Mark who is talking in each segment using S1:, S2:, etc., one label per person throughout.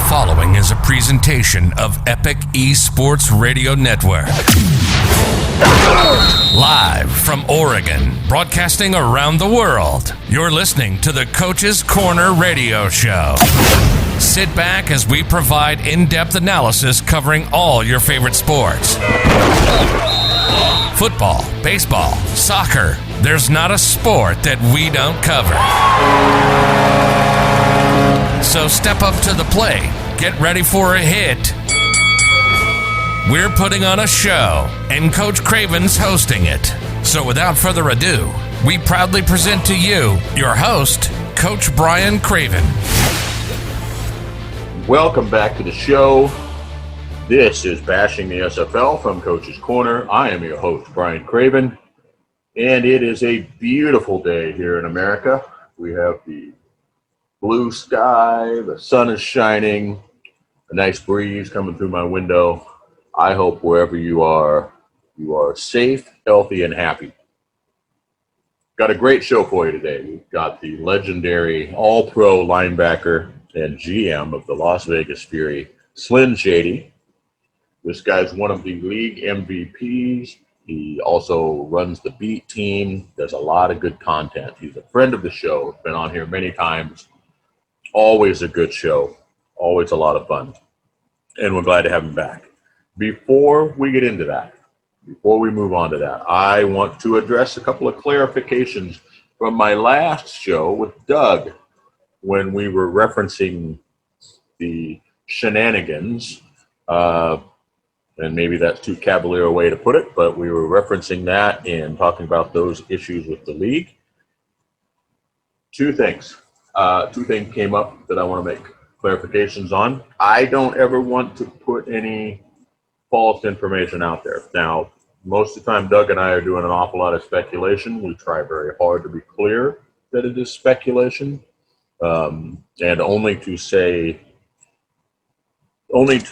S1: following is a presentation of Epic Esports Radio Network. Live from Oregon, broadcasting around the world, you're listening to the Coach's Corner Radio Show. Sit back as we provide in-depth analysis covering all your favorite sports. Football, baseball, soccer. There's not a sport that we don't cover. So step up to the plate. Get ready for a hit. We're putting on a show, and Coach Craven's hosting it. So without further ado, we proudly present to you your host, Coach Brian Craven.
S2: Welcome back to the show. This is Bashing the SFL from Coach's Corner. I am your host, Brian Craven, and it is a beautiful day here in America. We have the blue sky, the sun is shining, a nice breeze coming through my window. I hope wherever you are safe, healthy, and happy. Got a great show for you today. We've got the legendary all-pro linebacker and GM of the Las Vegas Fury, Slinn Shady. This guy's one of the league MVPs. He also runs the beat team, does a lot of good content. He's a friend of the show, been on here many times. Always a good show, always a lot of fun, and we're glad to have him back. Before we get into that, before we move on to that, I want to address a couple of clarifications from my last show with Doug when we were referencing the shenanigans, and maybe that's too cavalier a way to put it, but we were referencing that and talking about those issues with the league. Two things came up that I want to make clarifications on. I don't ever want to put any false information out there. Now, most of the time, Doug and I are doing an awful lot of speculation. We try very hard to be clear that it is speculation, and only to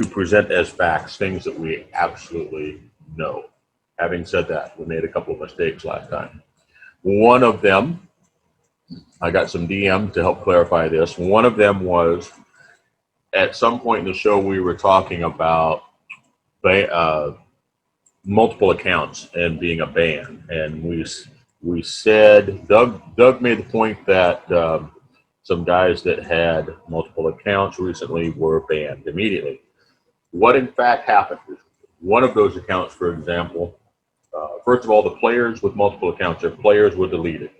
S2: present as facts things that we absolutely know. Having said that, we made a couple of mistakes last time. One of them, I got some DM to help clarify this. One of them was, at some point in the show, we were talking about multiple accounts and being a ban. And we said, Doug made the point that some guys that had multiple accounts recently were banned immediately. What in fact happened is one of those accounts, for example, first of all, the players with multiple accounts, their players were deleted.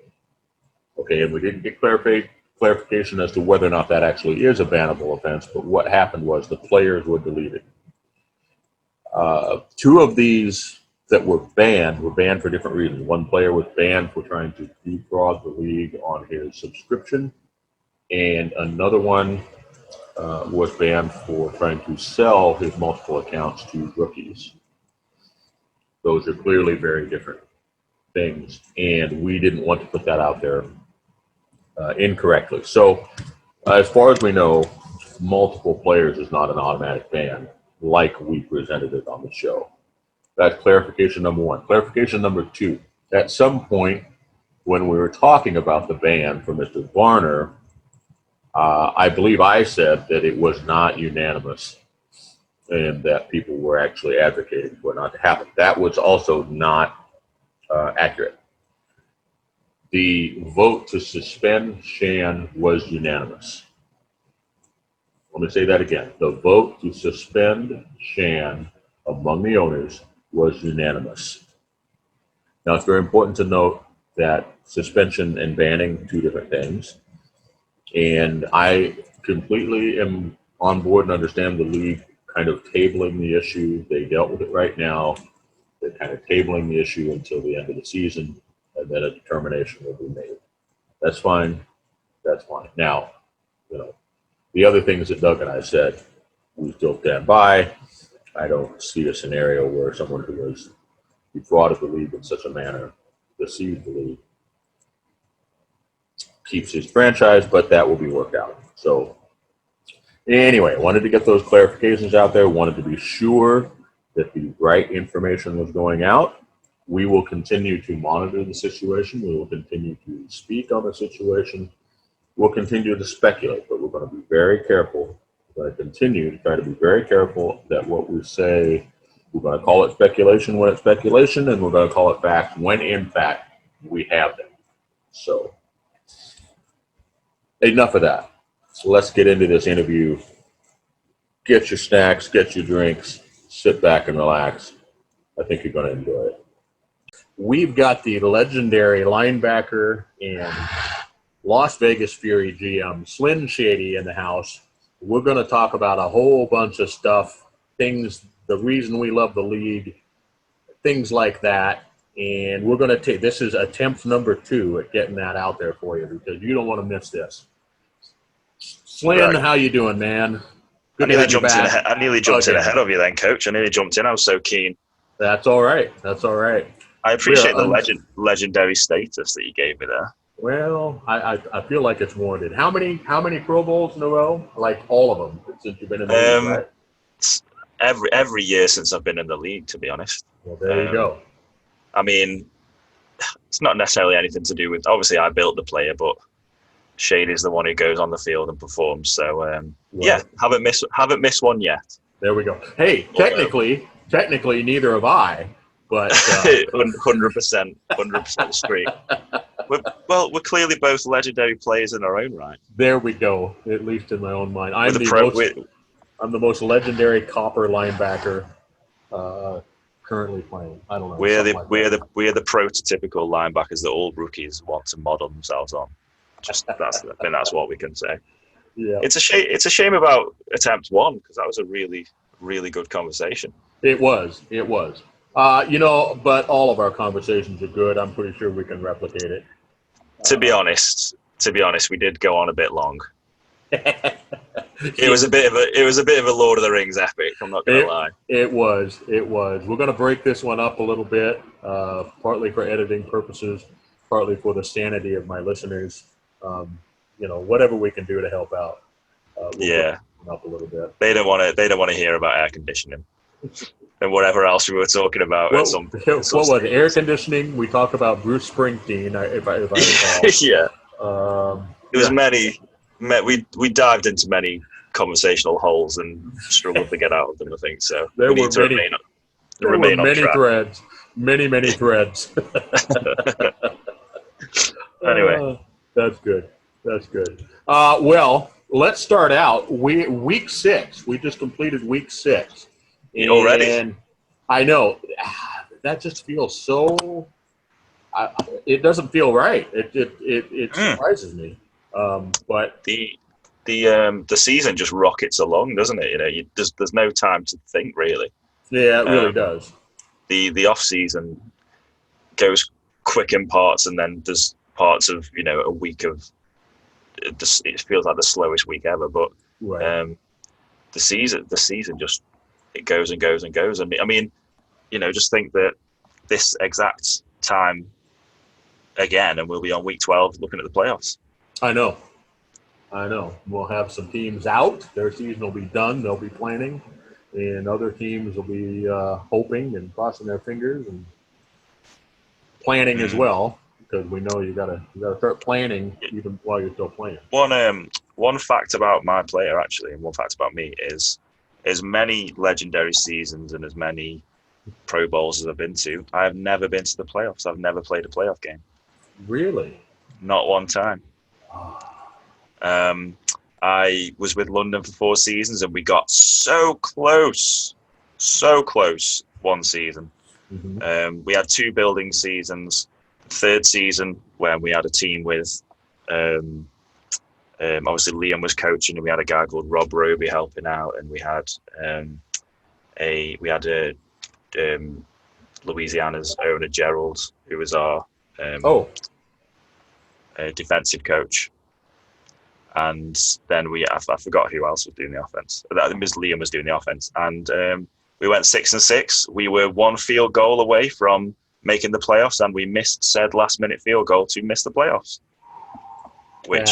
S2: Okay, and we didn't get clarification as to whether or not that actually is a bannable offense, but what happened was the players were deleted. Two of these that were banned for different reasons. One player was banned for trying to defraud the league on his subscription, and another one was banned for trying to sell his multiple accounts to rookies. Those are clearly very different things, and we didn't want to put that out there incorrectly. So as far as we know, multiple players is not an automatic ban like we presented it on the show. That's clarification number one. Clarification number two, at some point when we were talking about the ban for Mr. Varner, I believe I said that it was not unanimous and that people were actually advocating for it not to happen. That was also not accurate. The vote to suspend Shan was unanimous. Let me say that again. The vote to suspend Shan among the owners was unanimous. Now, it's very important to note that suspension and banning, two different things. And I completely am on board and understand the league kind of tabling the issue. They dealt with it right now. They're kind of tabling the issue until the end of the season, and then a determination will be made. That's fine. That's fine. Now, the other things that Doug and I said, we still stand by. I don't see a scenario where someone who has defrauded the league in such a manner, deceived the league, keeps his franchise, but that will be worked out. So anyway, I wanted to get those clarifications out there, wanted to be sure that the right information was going out. We will continue to monitor the situation. We will continue to speak on the situation. We'll continue to speculate, but we're going to be very careful But I continue to try to be very careful that what we say, we're going to call it speculation when it's speculation, and we're going to call it fact when in fact we have them. So enough of that. So let's get into this interview. Get your snacks, get your drinks, sit back and relax. I think you're going to enjoy it. We've got the legendary linebacker and Las Vegas Fury GM, Slinn Shady, in the house. We're going to talk about a whole bunch of stuff, things, the reason we love the league, things like that. And we're going to take, this is attempt number 2 at getting that out there for you because you don't want to miss this. Slinn,
S3: Right.
S2: How you doing, man?
S3: I nearly jumped in ahead of you then, Coach. I nearly jumped in. I was so keen.
S2: That's all right. That's all right.
S3: I appreciate the legendary status that you gave me there.
S2: Well, I feel like it's warranted. How many Pro Bowls in a row? Like all of them since you've been in the league, right?
S3: Every year since I've been in the league, to be honest.
S2: Well, there you go.
S3: I mean, it's not necessarily anything to do with. Obviously, I built the player, but Shady's the one who goes on the field and performs. So yeah, haven't missed one yet.
S2: There we go. Hey, technically, neither have I. But
S3: 100% streak. We're clearly both legendary players in our own right.
S2: There we go. At least in my own mind, I'm the most legendary copper linebacker currently playing. I don't know.
S3: We're the prototypical linebackers that all rookies want to model themselves on. I think that's what we can say.
S2: Yeah.
S3: It's a shame about attempt 1 because that was a really, really good conversation.
S2: It was. But all of our conversations are good. I'm pretty sure we can replicate it.
S3: To be honest, we did go on a bit long. It was a bit of a Lord of the Rings epic. I'm not gonna lie. It was.
S2: We're gonna break this one up a little bit, partly for editing purposes, partly for the sanity of my listeners. Whatever we can do to help out.
S3: Yeah.
S2: Up a little bit.
S3: They don't want to hear about air conditioning. And whatever else we were talking about. What
S2: was it? Air conditioning? We talk about Bruce Springsteen, if I recall.
S3: Yeah. There was many. We dived into many conversational holes and struggled to get out of them, I think. So
S2: there
S3: we need to remain on track.
S2: Threads. Many threads.
S3: Anyway.
S2: That's good. Well, let's start out. Week 6. We just completed week 6.
S3: Already?
S2: And I know that just feels so. It doesn't feel right. It surprises me. But
S3: the season just rockets along, doesn't it? There's no time to think really.
S2: Yeah, it really does.
S3: The off season goes quick in parts, and then there's parts of a week of. It feels like the slowest week ever, but
S2: right.
S3: The season just. It goes and goes and goes. And I mean, just think that this exact time again, and we'll be on week 12 looking at the playoffs.
S2: I know. We'll have some teams out. Their season will be done. They'll be planning. And other teams will be hoping and crossing their fingers and planning as well, because we know you gotta start planning even while you're still playing.
S3: One fact about my player, actually, and one fact about me is as many legendary seasons and as many Pro Bowls as I've been to, I have never been to the playoffs. I've never played a playoff game.
S2: Really?
S3: Not one time. I was with London for 4 seasons, and we got so close one season.
S2: Mm-hmm.
S3: We had 2 building seasons. The 3rd season, when we had a team with obviously Liam was coaching, and we had a guy called Rob Roby helping out, and we had Louisiana's owner Gerald, who was our defensive coach, and then I forgot who else was doing the offense. I think Liam was doing the offense, and we went 6-6. We were 1 field goal away from making the playoffs, and we missed said last-minute field goal to miss the playoffs, which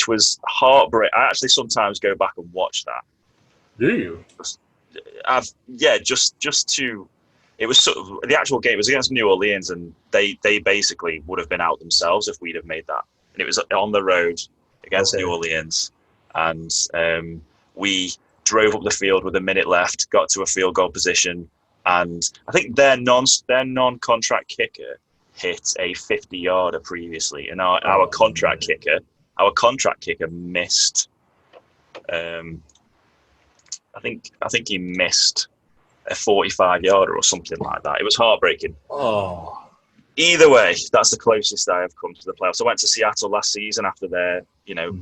S3: was heartbreaking. I actually sometimes go back and watch that.
S2: Do you?
S3: Just to. It was sort of the actual game was against New Orleans, and they basically would have been out themselves if we'd have made that. And it was on the road. against New Orleans, and we drove up the field with a minute left, got to a field goal position, and I think their non-contract kicker hit a 50-yarder previously, and our contract kicker missed. I think he missed a 45-yarder or something like that. It was heartbreaking.
S2: Oh.
S3: Either way, that's the closest I have come to the playoffs. I went to Seattle last season after their,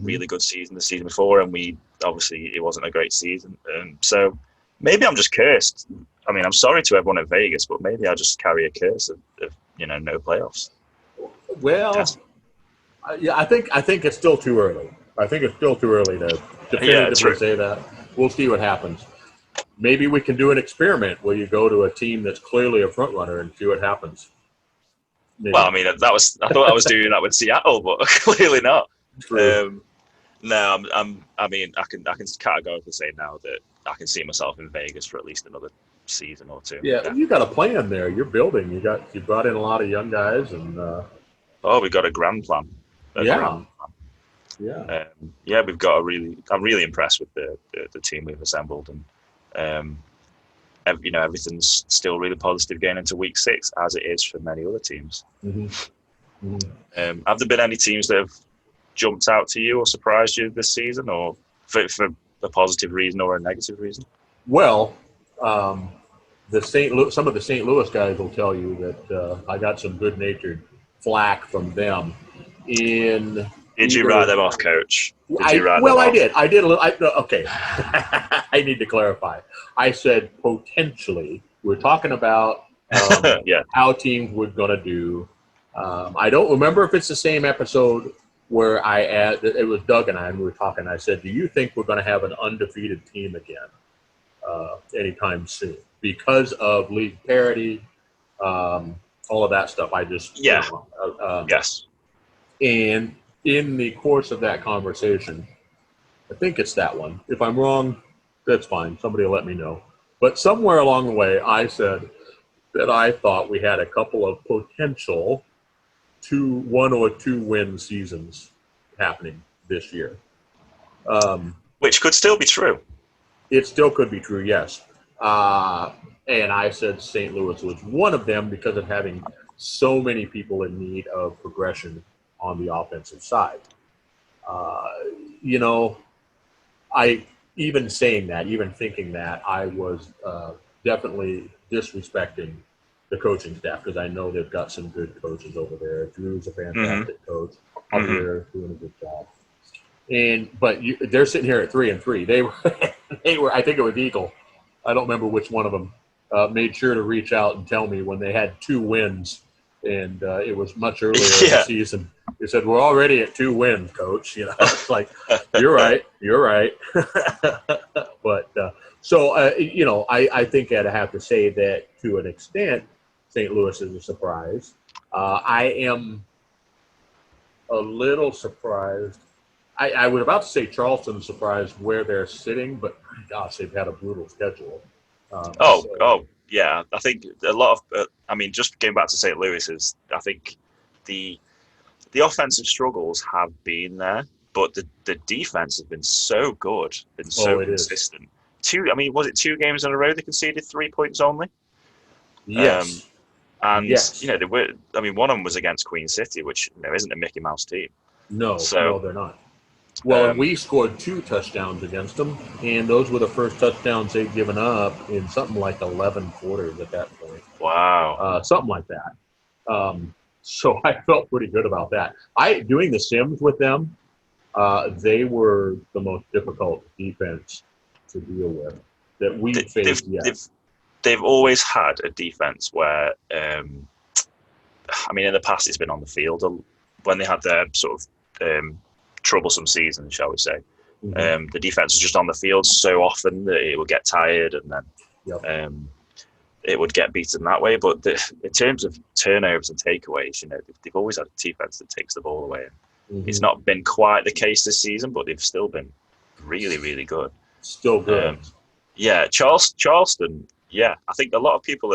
S3: really good season the season before, and it wasn't a great season. So maybe I'm just cursed. I mean, I'm sorry to everyone in Vegas, but maybe I just carry a curse of no playoffs.
S2: Well, I think it's still too early. I think it's still too early to definitively say that. We'll see what happens. Maybe we can do an experiment where you go to a team that's clearly a front runner and see what happens. Maybe.
S3: Well, I mean, I thought I was doing that with Seattle, but clearly not.
S2: True.
S3: No, I can categorically say now that I can see myself in Vegas for at least another season or two.
S2: Yeah. You got a plan there. You're building. You brought in a lot of young guys, and
S3: we got a grand plan.
S2: Yeah,
S3: we've got I'm really impressed with the team we've assembled, and everything's still really positive going into week 6, as it is for many other teams.
S2: Mm-hmm. Mm-hmm.
S3: Have there been any teams that have jumped out to you or surprised you this season, or for a positive reason or a negative reason?
S2: Well, some of the St. Louis guys will tell you that I got some good-natured flack from them.
S3: Did you write them off, Coach?
S2: I did. I did a little. Okay. I need to clarify. I said potentially. We're talking about how teams were going to do. I don't remember if it's the same episode where it was Doug and we were talking. I said, do you think we're going to have an undefeated team again anytime soon? Because of league parity, all of that stuff. Yes. And in the course of that conversation, I think it's that one. If I'm wrong, that's fine. Somebody will let me know. But somewhere along the way, I said that I thought we had a couple of potential 1 or 2 win seasons happening this year.
S3: Which could still be true.
S2: It still could be true, yes. And I said St. Louis was one of them because of having so many people in need of progression on the offensive side. Even saying that, even thinking that, I was definitely disrespecting the coaching staff because I know they've got some good coaches over there. Drew's a fantastic coach. Javier doing a good job. But they're sitting here at 3-3. They were. I think it was Eagle. I don't remember which one of them made sure to reach out and tell me when they had 2 wins, and it was much earlier in the season. He said, "We're already at 2 wins, Coach." It's like, you're right. But I think I'd have to say that to an extent, St. Louis is a surprise. I am a little surprised. I was about to say Charleston's surprised where they're sitting, but gosh, they've had a brutal schedule.
S3: Yeah. I think a lot of, just getting back to St. Louis I think the offensive struggles have been there, but the defense has been so good, been so consistent. Was it 2 games in a row they conceded 3 points only?
S2: Yes.
S3: They were. One of them was against Queen City, which isn't a Mickey Mouse team.
S2: No, they're not. Well, we scored 2 touchdowns against them, and those were the first touchdowns they'd given up in something like 11 quarters at that point.
S3: Wow.
S2: Something like that. So I felt pretty good about that. Doing the Sims with them, they were the most difficult defense to deal with that we faced yet.
S3: They've always had a defense where, in the past it's been on the field when they had their sort of troublesome season, shall we say. Mm-hmm. The defense was just on the field so often that it would get tired and then it would get beaten that way. But in terms of turnovers and takeaways, they've always had a defense that takes the ball away.
S2: Mm-hmm.
S3: It's not been quite the case this season, but they've still been really, really good.
S2: Still good.
S3: Charleston. Yeah, I think a lot of people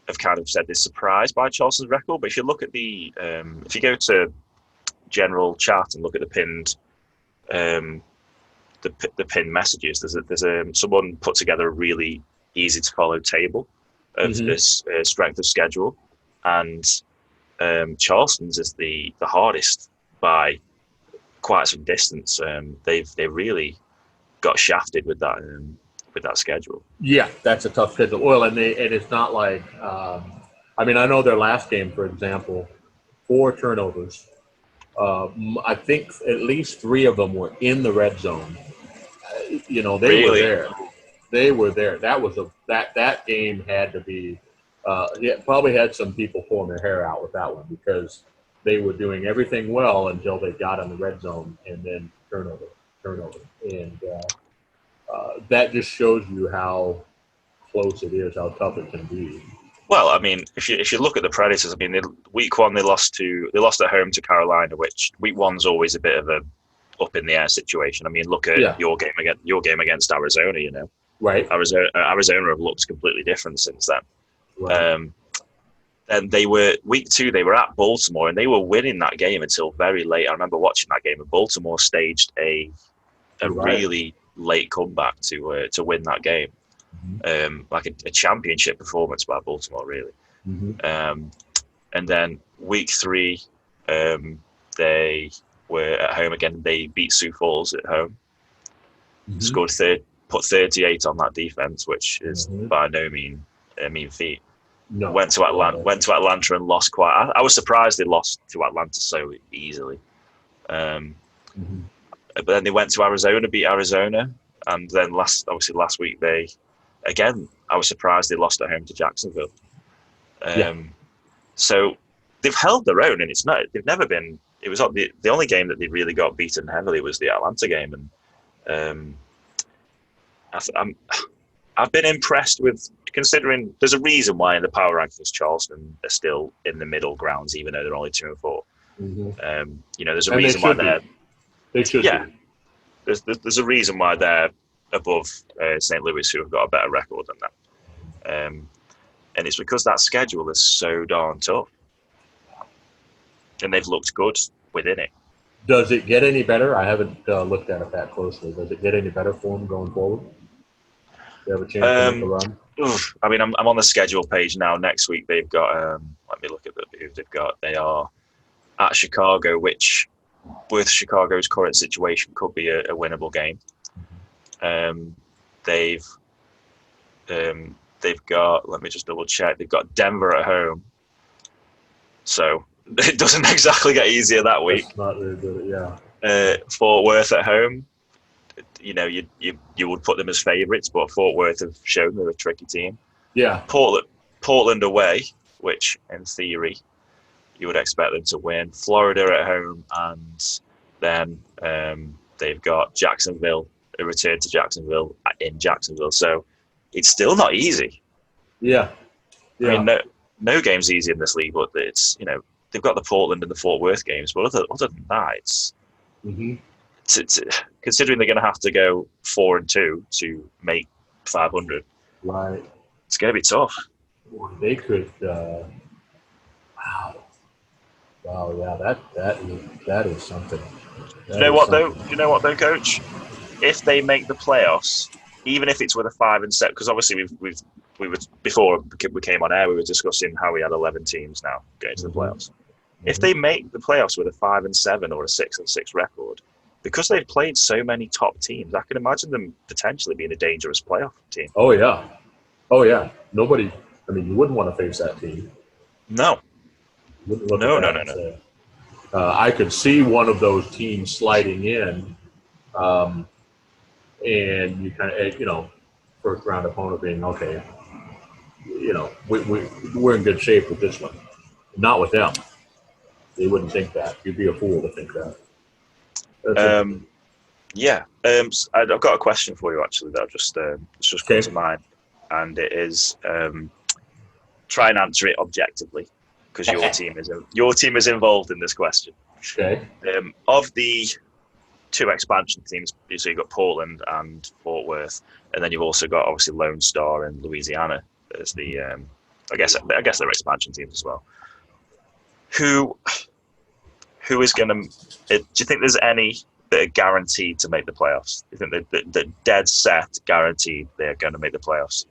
S3: have kind of said they're surprised by Charleston's record. But if you look at if you go to general chat and look at the pinned the pinned messages, there's someone put together a really easy to follow table of this strength of schedule, and Charleston's is the hardest by quite some distance. They really got shafted with that schedule.
S2: Yeah, that's a tough schedule. Well, and it's not like I mean, I know their last game, for example, 4 turnovers. I think at least 3 of them were in the red zone. They were
S3: Really?
S2: there. They were there. That was that game had to be. Probably had some people pulling their hair out with that one because they were doing everything well until they got in the red zone and then turnover, and that just shows you how close it is, how tough it can be.
S3: Well, I mean, if you look at the Predators, I mean, week 1 they lost at home to Carolina, which week 1's always a bit of a up in the air situation. I mean, look at your game against Arizona.
S2: Right.
S3: Arizona have looked completely different since then.
S2: Right.
S3: And week 2 they were at Baltimore and they were winning that game until very late. I remember watching that game, and Baltimore staged a really late comeback to win that game. Like a championship performance by Baltimore, really. And then week 3, they were at home again. They beat Sioux Falls at home. Scored put 38 on that defense, which is by no mean a mean feat.
S2: No.
S3: Went to Atlanta and lost quite. I was surprised they lost to Atlanta so easily. But then they went to Arizona, beat Arizona, and then last week I was surprised they lost at home to Jacksonville. So they've held their own, and they've never been. It was the only game that they really got beaten heavily was the Atlanta game, and I've been impressed with, considering there's a reason why in the power rankings Charleston are still in the middle grounds, even though they're only 2-4. There's a reason why
S2: they should be.
S3: There's a reason why they're above St. Louis, who have got a better record than them. And it's because that schedule is so darn tough. And they've looked good within it.
S2: Does it get any better? I haven't looked at it that closely. Does it get any better for them going forward? Do you have a chance to make a run?
S3: I mean, I'm on the schedule page now. Next week they've got, let me look at who they've got. They are at Chicago, which with Chicago's current situation could be a winnable game. They've got, let me just double check, they've got Denver at home. So it doesn't exactly get easier that week.
S2: That's not very good, yeah.
S3: Fort Worth at home, you would put them as favourites, but Fort Worth have shown they're a tricky team.
S2: Yeah.
S3: Portland away, which in theory you would expect them to win. Florida at home, and then they've got Jacksonville, a return to Jacksonville in Jacksonville. So it's still not easy.
S2: Yeah.
S3: I mean, no game's easy in this league, but it's, they've got the Portland and the Fort Worth games, but other than that, it's considering they're going to have to go 4-2 to make 500.
S2: Right.
S3: It's going to be tough.
S2: They could. Wow. Yeah. That is something.
S3: Do you know what though, Coach? If they make the playoffs, even if it's with a 5-7, because obviously we were, before we came on air, we were discussing how we had 11 teams now going to the playoffs. If they make the playoffs with a 5-7 or a 6-6 record, because they've played so many top teams, I can imagine them potentially being a dangerous playoff team.
S2: Oh yeah. Nobody. I mean, you wouldn't want to face that team.
S3: No.
S2: No. I could see one of those teams sliding in, and you kind of, first round opponent being okay. We're in good shape with this one. Not with them. They wouldn't think that. You'd be a fool to think that.
S3: I've got a question for you actually that just come to mind, and it is try and answer it objectively because your team is involved in this question.
S2: Okay.
S3: Of the 2 expansion teams, so you've got Portland and Fort Worth, and then you've also got obviously Lone Star and Louisiana as the I guess they're expansion teams as well. who is going to? Do you think there's any that are guaranteed to make the playoffs? Do you think that dead set guaranteed they're going to make the playoffs?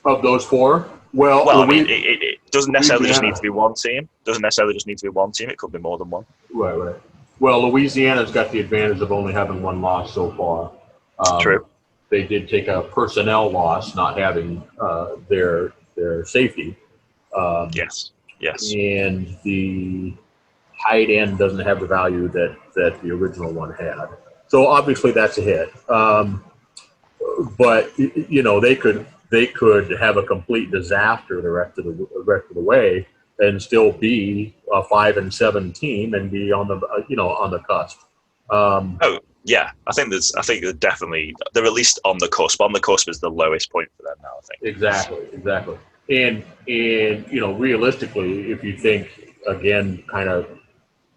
S2: Of those four, well,
S3: I mean, it doesn't necessarily just need to be one team. It could be more than one.
S2: Right. Well, Louisiana's got the advantage of only having one loss so far.
S3: True.
S2: They did take a personnel loss, not having their safety.
S3: Yes.
S2: And the tight end doesn't have the value that the original one had. So obviously that's a hit. But they could have a complete disaster the rest of the way and still be a 5-7 team and be on the on the cusp.
S3: Yeah, I think they're definitely, they're at least on the cusp. On the cusp is the lowest point for them now, I think.
S2: Exactly. And realistically, if you think, again, kind of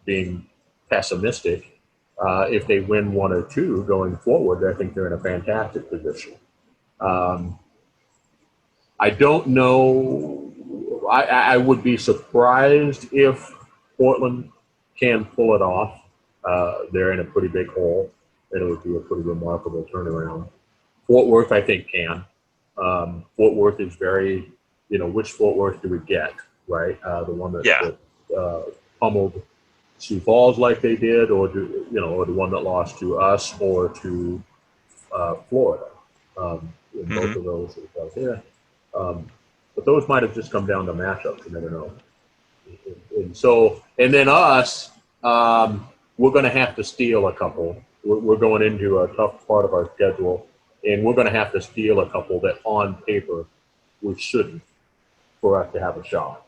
S2: being pessimistic, if they win one or two going forward, I think they're in a fantastic position. I don't know. I would be surprised if Portland can pull it off. They're in a pretty big hole, and it would be a pretty remarkable turnaround. Fort Worth, I think, can. Fort Worth is very, which Fort Worth do we get, right? The one that pummeled Sioux Falls like they did, or or the one that lost to us or to Florida. Both of those, but those might have just come down to matchups. You never know. And then us, we're going to have to steal a couple. We're going into a tough part of our schedule, and we're going to have to steal a couple that on paper we shouldn't for us to have a shot.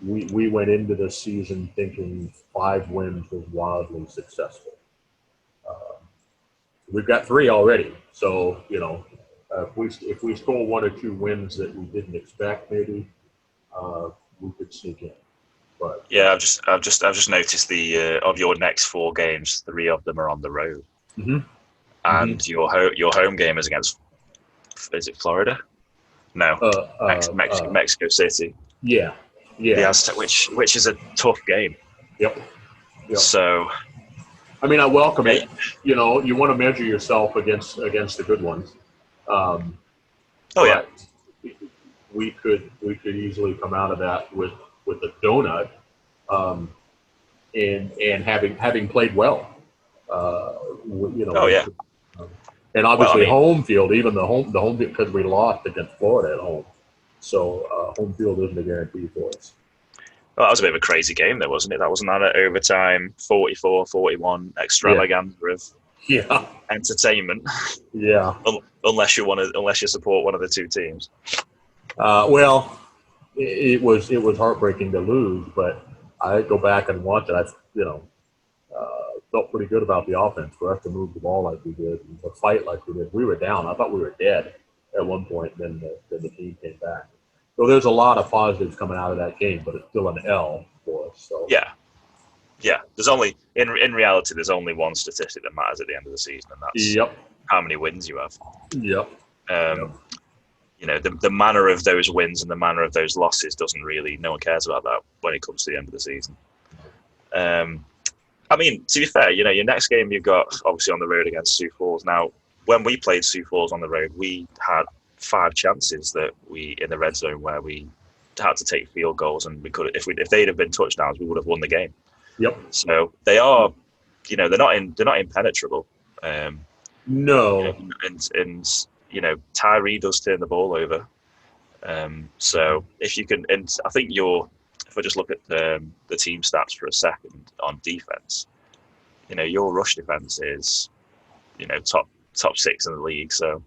S2: We went into this season thinking 5 wins was wildly successful. We've got 3 already, so if we score 1 or 2 wins that we didn't expect, maybe we could sneak in. But
S3: yeah, I've just noticed the of your next 4 games, 3 of them are on the road, and your home game is against, is it Florida? No, Mexico City.
S2: Yeah.
S3: The Aztec, which is a tough game.
S2: Yep.
S3: So,
S2: I mean, I welcome it. You want to measure yourself against the good ones. We could easily come out of that with a donut, and having played well. And obviously home field, even the home because we lost against Florida at home. So home field isn't a guarantee for us.
S3: Well, that was a bit of a crazy game, though, wasn't it? That wasn't that an overtime 44-41 extravaganza of entertainment.
S2: Yeah.
S3: Unless you support one of the 2 teams.
S2: Well, it was heartbreaking to lose, but I go back and watch it. I felt pretty good about the offense for us to move the ball like we did and to fight like we did. We were down. I thought we were dead at one point, and then the team came back. So there's a lot of positives coming out of that game, but it's still an L for us. So
S3: yeah. There's only in reality there's only one statistic that matters at the end of the season, and that's how many wins you have.
S2: Yep.
S3: The manner of those wins and the manner of those losses no one cares about that when it comes to the end of the season. I mean, to be fair, your next game you've got obviously on the road against Sioux Falls. Now, when we played Sioux Falls on the road, we had 5 chances that in the red zone where we had to take field goals, and we could, if they'd have been touchdowns, we would have won the game.
S2: Yep.
S3: So they are, they're not impenetrable.
S2: No.
S3: And Tyree does turn the ball over. So if you can, and I think if I just look at the team stats for a second on defense, your rush defense is, top 6 in the league. So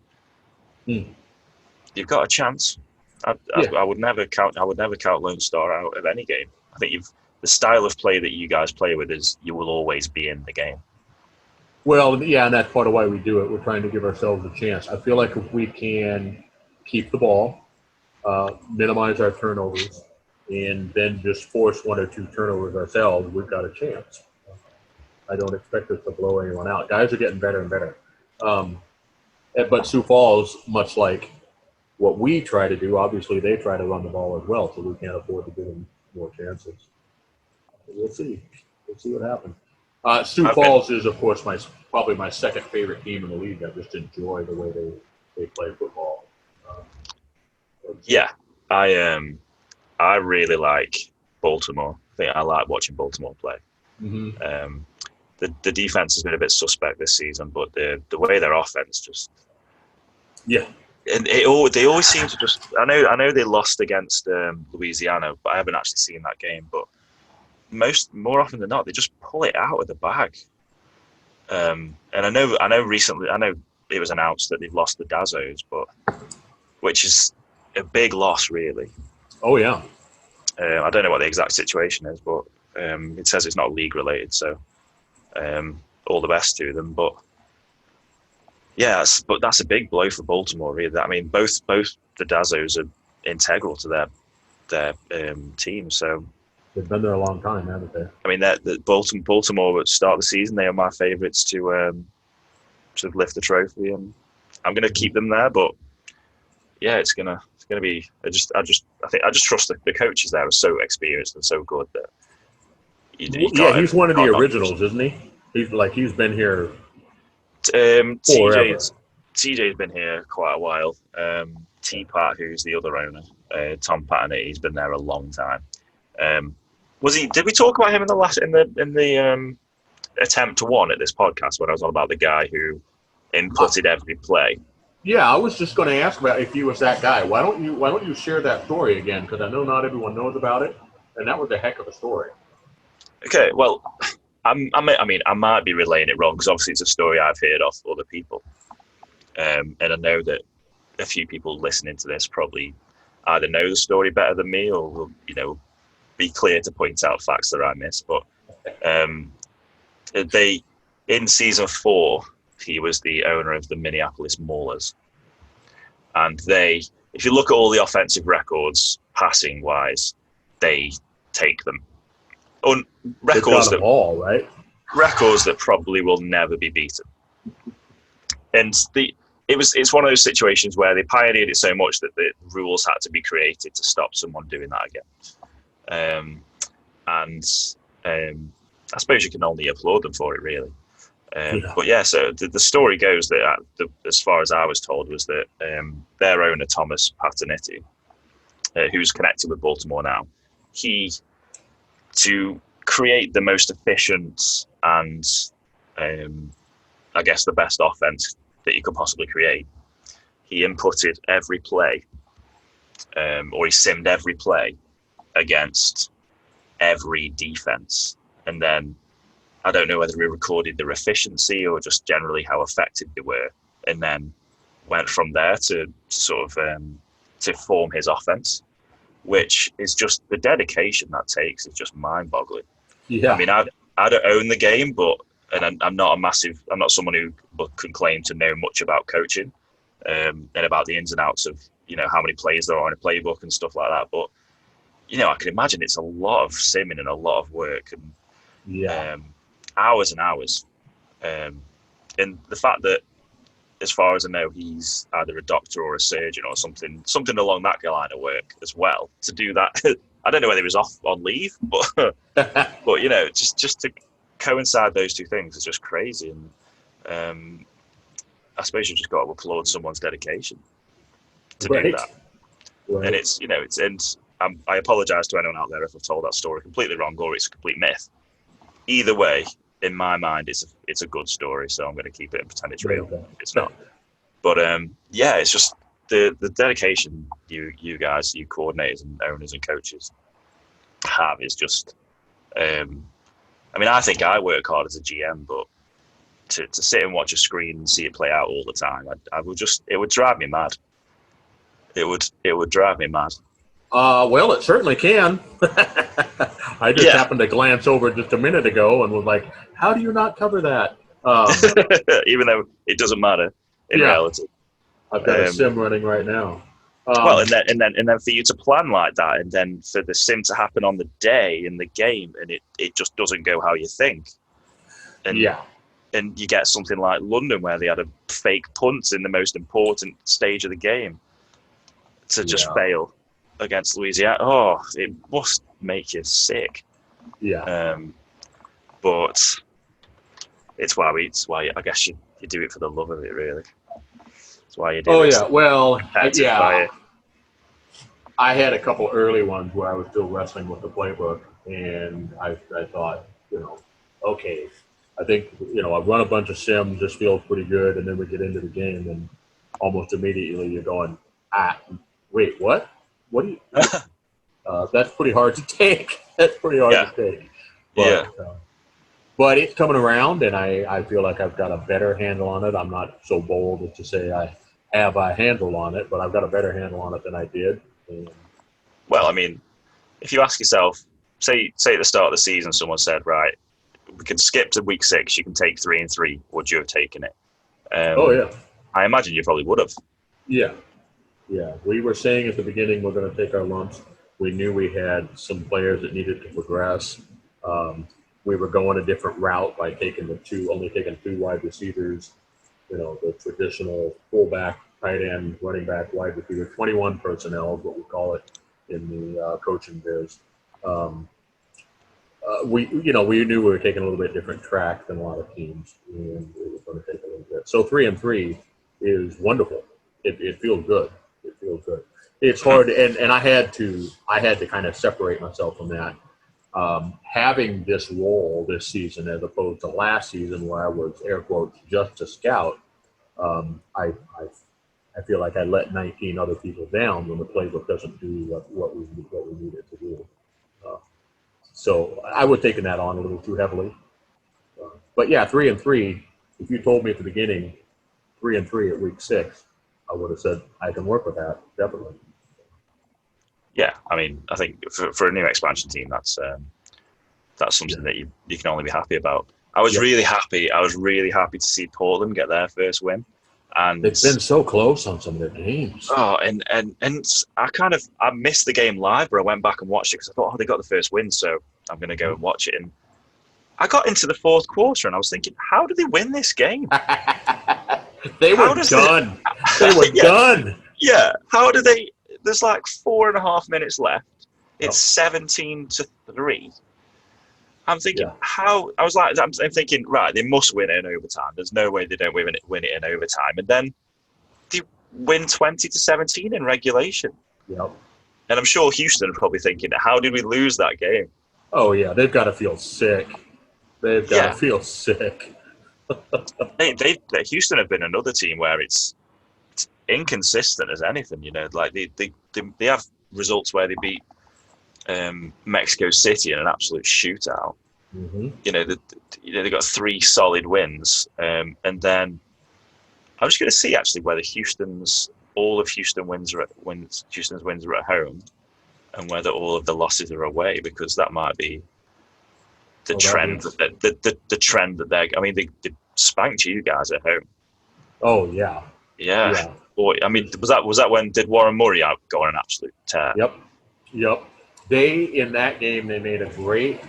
S3: you've got a chance. I would never count Lone Star out of any game. I think the style of play that you guys play with is you will always be in the game.
S2: Well, yeah, and that's part of why we do it. We're trying to give ourselves a chance. I feel like if we can keep the ball, minimize our turnovers, and then just force 1 or 2 turnovers ourselves, we've got a chance. I don't expect us to blow anyone out. Guys are getting better and better. But Sioux Falls, much like what we try to do, obviously they try to run the ball as well, so we can't afford to give them more chances. We'll see. We'll see what happens. Sioux Falls is, of course, probably my second favorite team in the league. I just enjoy the way they play football.
S3: Yeah, I really like Baltimore. I think I like watching Baltimore play.
S2: Mm-hmm.
S3: The defense has been a bit suspect this season, but the way their offense just and they always seem to just. I know they lost against Louisiana, but I haven't actually seen that game. But more often than not, they just pull it out of the bag. And I know recently, it was announced that they've lost the Dazzos, which is a big loss, really.
S2: Oh yeah.
S3: I don't know what the exact situation is, but it says it's not league related, so all the best to them. But yeah, that's a big blow for Baltimore, really. I mean, both the Dazzos are integral to their team, so
S2: they've been there a long time, haven't they?
S3: I mean, the Baltimore at the start of the season, they are my favourites to lift the trophy, and I'm going to keep them there. But yeah, it's gonna be. I just trust the coaches there are so experienced and so good that
S2: he's one of the originals, isn't he? He's been here.
S3: TJ's been here quite a while. T-Pat, who's the other owner, Tom Patton, he's been there a long time. Did we talk about him in the attempt to one at this podcast when I was on about the guy who inputted every play?
S2: Yeah, I was just going to ask about if he was that guy. Why don't you share that story again? Because I know not everyone knows about it, and that was a heck of a story.
S3: Okay, well, I might be relaying it wrong because obviously it's a story I've heard off other people, and I know that a few people listening to this probably either know the story better than me or will, be clear to point out facts that I miss. But in season 4, he was the owner of the Minneapolis Maulers, and if you look at all the offensive records, passing wise, they take them. Records that probably will never be beaten. And it's one of those situations where they pioneered it so much that the rules had to be created to stop someone doing that again. And I suppose you can only applaud them for it, really. But yeah, so the story goes that, as far as I was told, was that their owner, Thomas Patternetti, who's connected with Baltimore now, to create the most efficient and I guess the best offense that you could possibly create, he inputted every play, or he simmed every play against every defense, and then I don't know whether we recorded their efficiency or just generally how effective they were, and then went from there to sort of to form his offense, which is just the dedication that takes is just mind-boggling.
S2: Yeah,
S3: I mean, I don't own the game, and I'm not someone who can claim to know much about coaching, and about the ins and outs of how many plays there are in a playbook and stuff like that. But I can imagine it's a lot of simming and a lot of work and hours and hours. And the fact that, as far as I know, he's either a doctor or a surgeon or something along that line of work as well. To do that, I don't know whether he was off on leave, but just to coincide those two things is just crazy. And I suppose you just got to applaud someone's dedication to do that. Right. And I apologise to anyone out there if I've told that story completely wrong or it's a complete myth. Either way, in my mind, it's a good story, so I'm going to keep it and pretend it's real. It's not. But it's just the dedication you guys, you coordinators and owners and coaches have is just. I think I work hard as a GM, but to sit and watch a screen and see it play out all the time, it would drive me mad. It would drive me mad.
S2: Well, it certainly can. I just happened to glance over just a minute ago and was like, how do you not cover that?
S3: Even though it doesn't matter in reality.
S2: I've got a sim running right now.
S3: And then for you to plan like that, and then for the sim to happen on the day in the game, and it just doesn't go how you think. And you get something like London where they had a fake punt in the most important stage of the game to just fail against Louisiana. Oh, it must make you sick.
S2: Yeah.
S3: But it's why I guess you do it for the love of it, really. It's why you do it.
S2: Oh yeah. Well,
S3: Competitive
S2: yeah.
S3: fire.
S2: I had a couple early ones where I was still wrestling with the playbook, and I thought, okay, I think, I've run a bunch of sims, this feels pretty good, and then we get into the game, and almost immediately you're going, wait, what? What do you? That's pretty hard to take. That's pretty hard to take. But, but it's coming around, and I feel like I've got a better handle on it. I'm not so bold as to say I have a handle on it, but I've got a better handle on it than I did.
S3: Well, I mean, if you ask yourself, say at the start of the season, someone said, right, we can skip to week 6, you can take 3 and 3, would you have taken it?
S2: Oh, yeah.
S3: I imagine you probably would have.
S2: Yeah. Yeah. We were saying at the beginning we're going to take our lumps. We knew we had some players that needed to progress. We were going a different route by only taking 2 wide receivers, the traditional fullback, tight end, running back, wide receiver, 21 personnel is what we call it in the coaching biz. We knew we were taking a little bit different track than a lot of teams, and it was going to take a little bit. So 3 and 3 is wonderful. It feels good. It feels good. It's hard, and I had to kind of separate myself from that. Having this role this season as opposed to last season where I was air quotes just a scout, I feel like I let 19 other people down when the playbook doesn't do what we need it to do. So I was taking that on a little too heavily. But yeah, 3 and 3. If you told me at the beginning 3 and 3 at week 6, I would have said I can work with that definitely.
S3: Yeah, I mean, I think for a new expansion team, that's something that you can only be happy about. I was really happy. I was really happy to see Portland get their first win, and
S2: they've been so close on some of their games.
S3: Oh, and I missed the game live, but I went back and watched it because I thought, they got the first win, so I'm going to go and watch it. And I got into the 4th quarter, and I was thinking, how did they win this game?
S2: They were done. They were done.
S3: Yeah. How did they? There's like 4.5 minutes left. It's 17-3. I'm thinking, how? I was like, I'm thinking, right, they must win it in overtime. There's no way they don't win it in overtime. And then they win 20-17 in regulation.
S2: Yep.
S3: And I'm sure Houston are probably thinking, how did we lose that game?
S2: Oh yeah, they've got to feel sick. They've got to feel sick.
S3: Houston have been another team where it's inconsistent as anything. Like they have results where they beat Mexico City in an absolute shootout.
S2: Mm-hmm.
S3: They got 3 solid wins, and then I'm just going to see actually whether all of Houston's wins are at home, and whether all of the losses are away, because that might be the trend. The trend that they're. I mean, they spanked you guys at home.
S2: Oh yeah.
S3: Yeah. Boy, I mean, was that when did Warren Murray go on an absolute tear?
S2: Yep. They in that game they made a great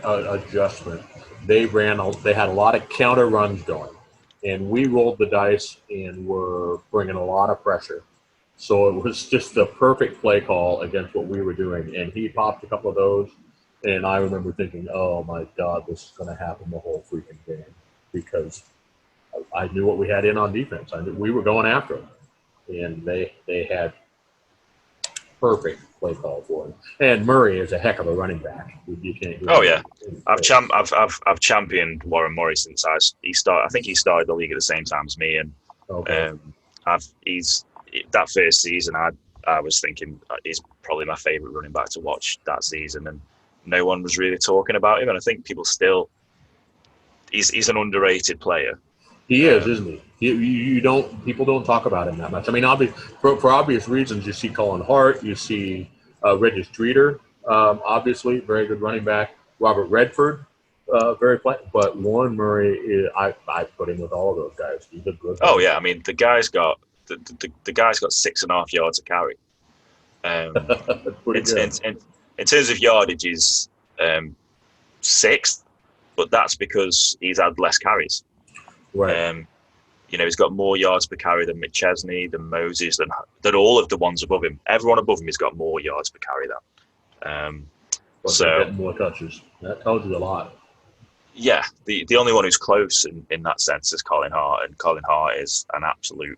S2: adjustment. They had a lot of counter runs going, and we rolled the dice and were bringing a lot of pressure. So it was just the perfect play call against what we were doing, and he popped a couple of those, and I remember thinking, oh my God, this is going to happen the whole freaking game, because I knew what we had in on defense. I knew we were going after them, and they had perfect play call for him. And Murray is a heck of a running back. You can't.
S3: I've championed Warren Murray since he started. I think he started the league at the same time as me, and he's that first season. I was thinking he's probably my favorite running back to watch that season, and no one was really talking about him. And I think people still. He's an underrated player.
S2: He is, isn't he? People don't talk about him that much. I mean, for obvious reasons. You see Colin Hart, you see Regis Streeter, obviously very good running back. Robert Redford, but Warren Murray, I put him with all of those guys. He's a good.
S3: Oh yeah, I mean the guy's got 6.5 yards to carry. In terms of yardage, he's 6th, but that's because he's had less carries.
S2: Right.
S3: He's got more yards per carry than McChesney, than Moses, than all of the ones above him. Everyone above him has got more yards per carry than.
S2: But they're getting more touches. That tells you a lot.
S3: Yeah, the only one who's close in that sense is Colin Hart, and Colin Hart is an absolute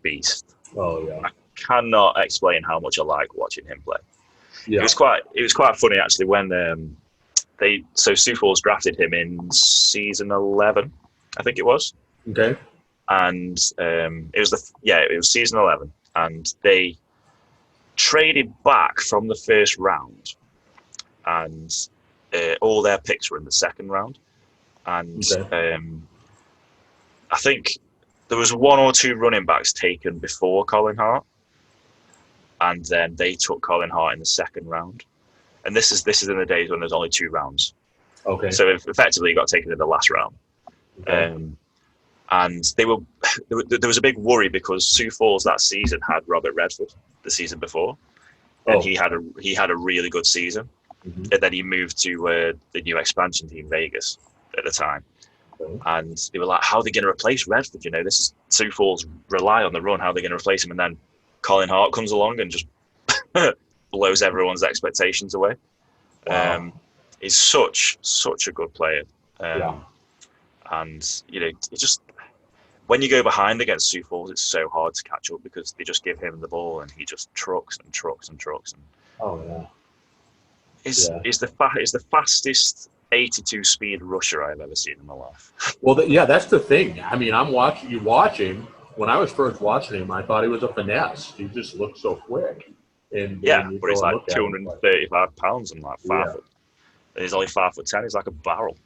S3: beast.
S2: Oh yeah.
S3: I cannot explain how much I like watching him play.
S2: Yeah.
S3: It was quite funny actually when Sioux Falls drafted him in season 11, I think it was.
S2: Okay.
S3: And it was season 11, and they traded back from the first round, and all their picks were in the second round, and I think there was one or two running backs taken before Colin Hart, and then they took Colin Hart in the second round. And this is in the days when there's only 2 rounds.
S2: Okay.
S3: So effectively, he got taken in the last round.
S2: Okay.
S3: And there was a big worry because Sioux Falls that season had Robert Redford the season before, and he had a really good season.
S2: Mm-hmm.
S3: And then he moved to the new expansion team, Vegas, at the time.
S2: Okay.
S3: And they were like, how are they going to replace Redford? You know, this is Sioux Falls rely on the run. How are they going to replace him? And then Colin Hart comes along and just blows everyone's expectations away.
S2: Wow.
S3: He's such a good player.
S2: Yeah.
S3: And, you know, it just, when you go behind against Sioux Falls, it's so hard to catch up because they just give him the ball and he just trucks and trucks and trucks. And
S2: Oh yeah.
S3: Is the fastest 82 speed rusher I've ever seen in my life.
S2: Well, that's the thing. I mean, I'm watching you watching. When I was first watching him, I thought he was a finesse. He just looked so quick. And
S3: but he's like 235 pounds and like 5 foot. And he's only 5'10". He's like a barrel.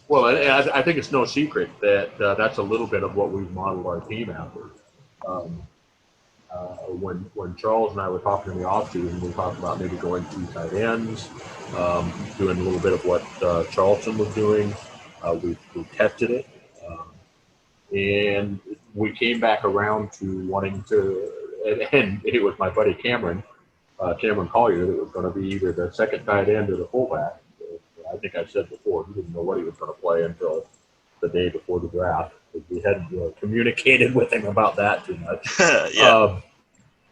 S2: Well, and I think it's no secret that that's a little bit of what we've modeled our team after. When Charles and I were talking in the offseason, we talked about maybe going 2 tight ends, doing a little bit of what Charleston was doing. We tested it, and we came back around to wanting to, and it was my buddy Cameron Collier that was going to be either the second tight end or the fullback. I think I said before, he didn't know what he was going to play until the day before the draft. We hadn't communicated with him about that too much.
S3: Yeah.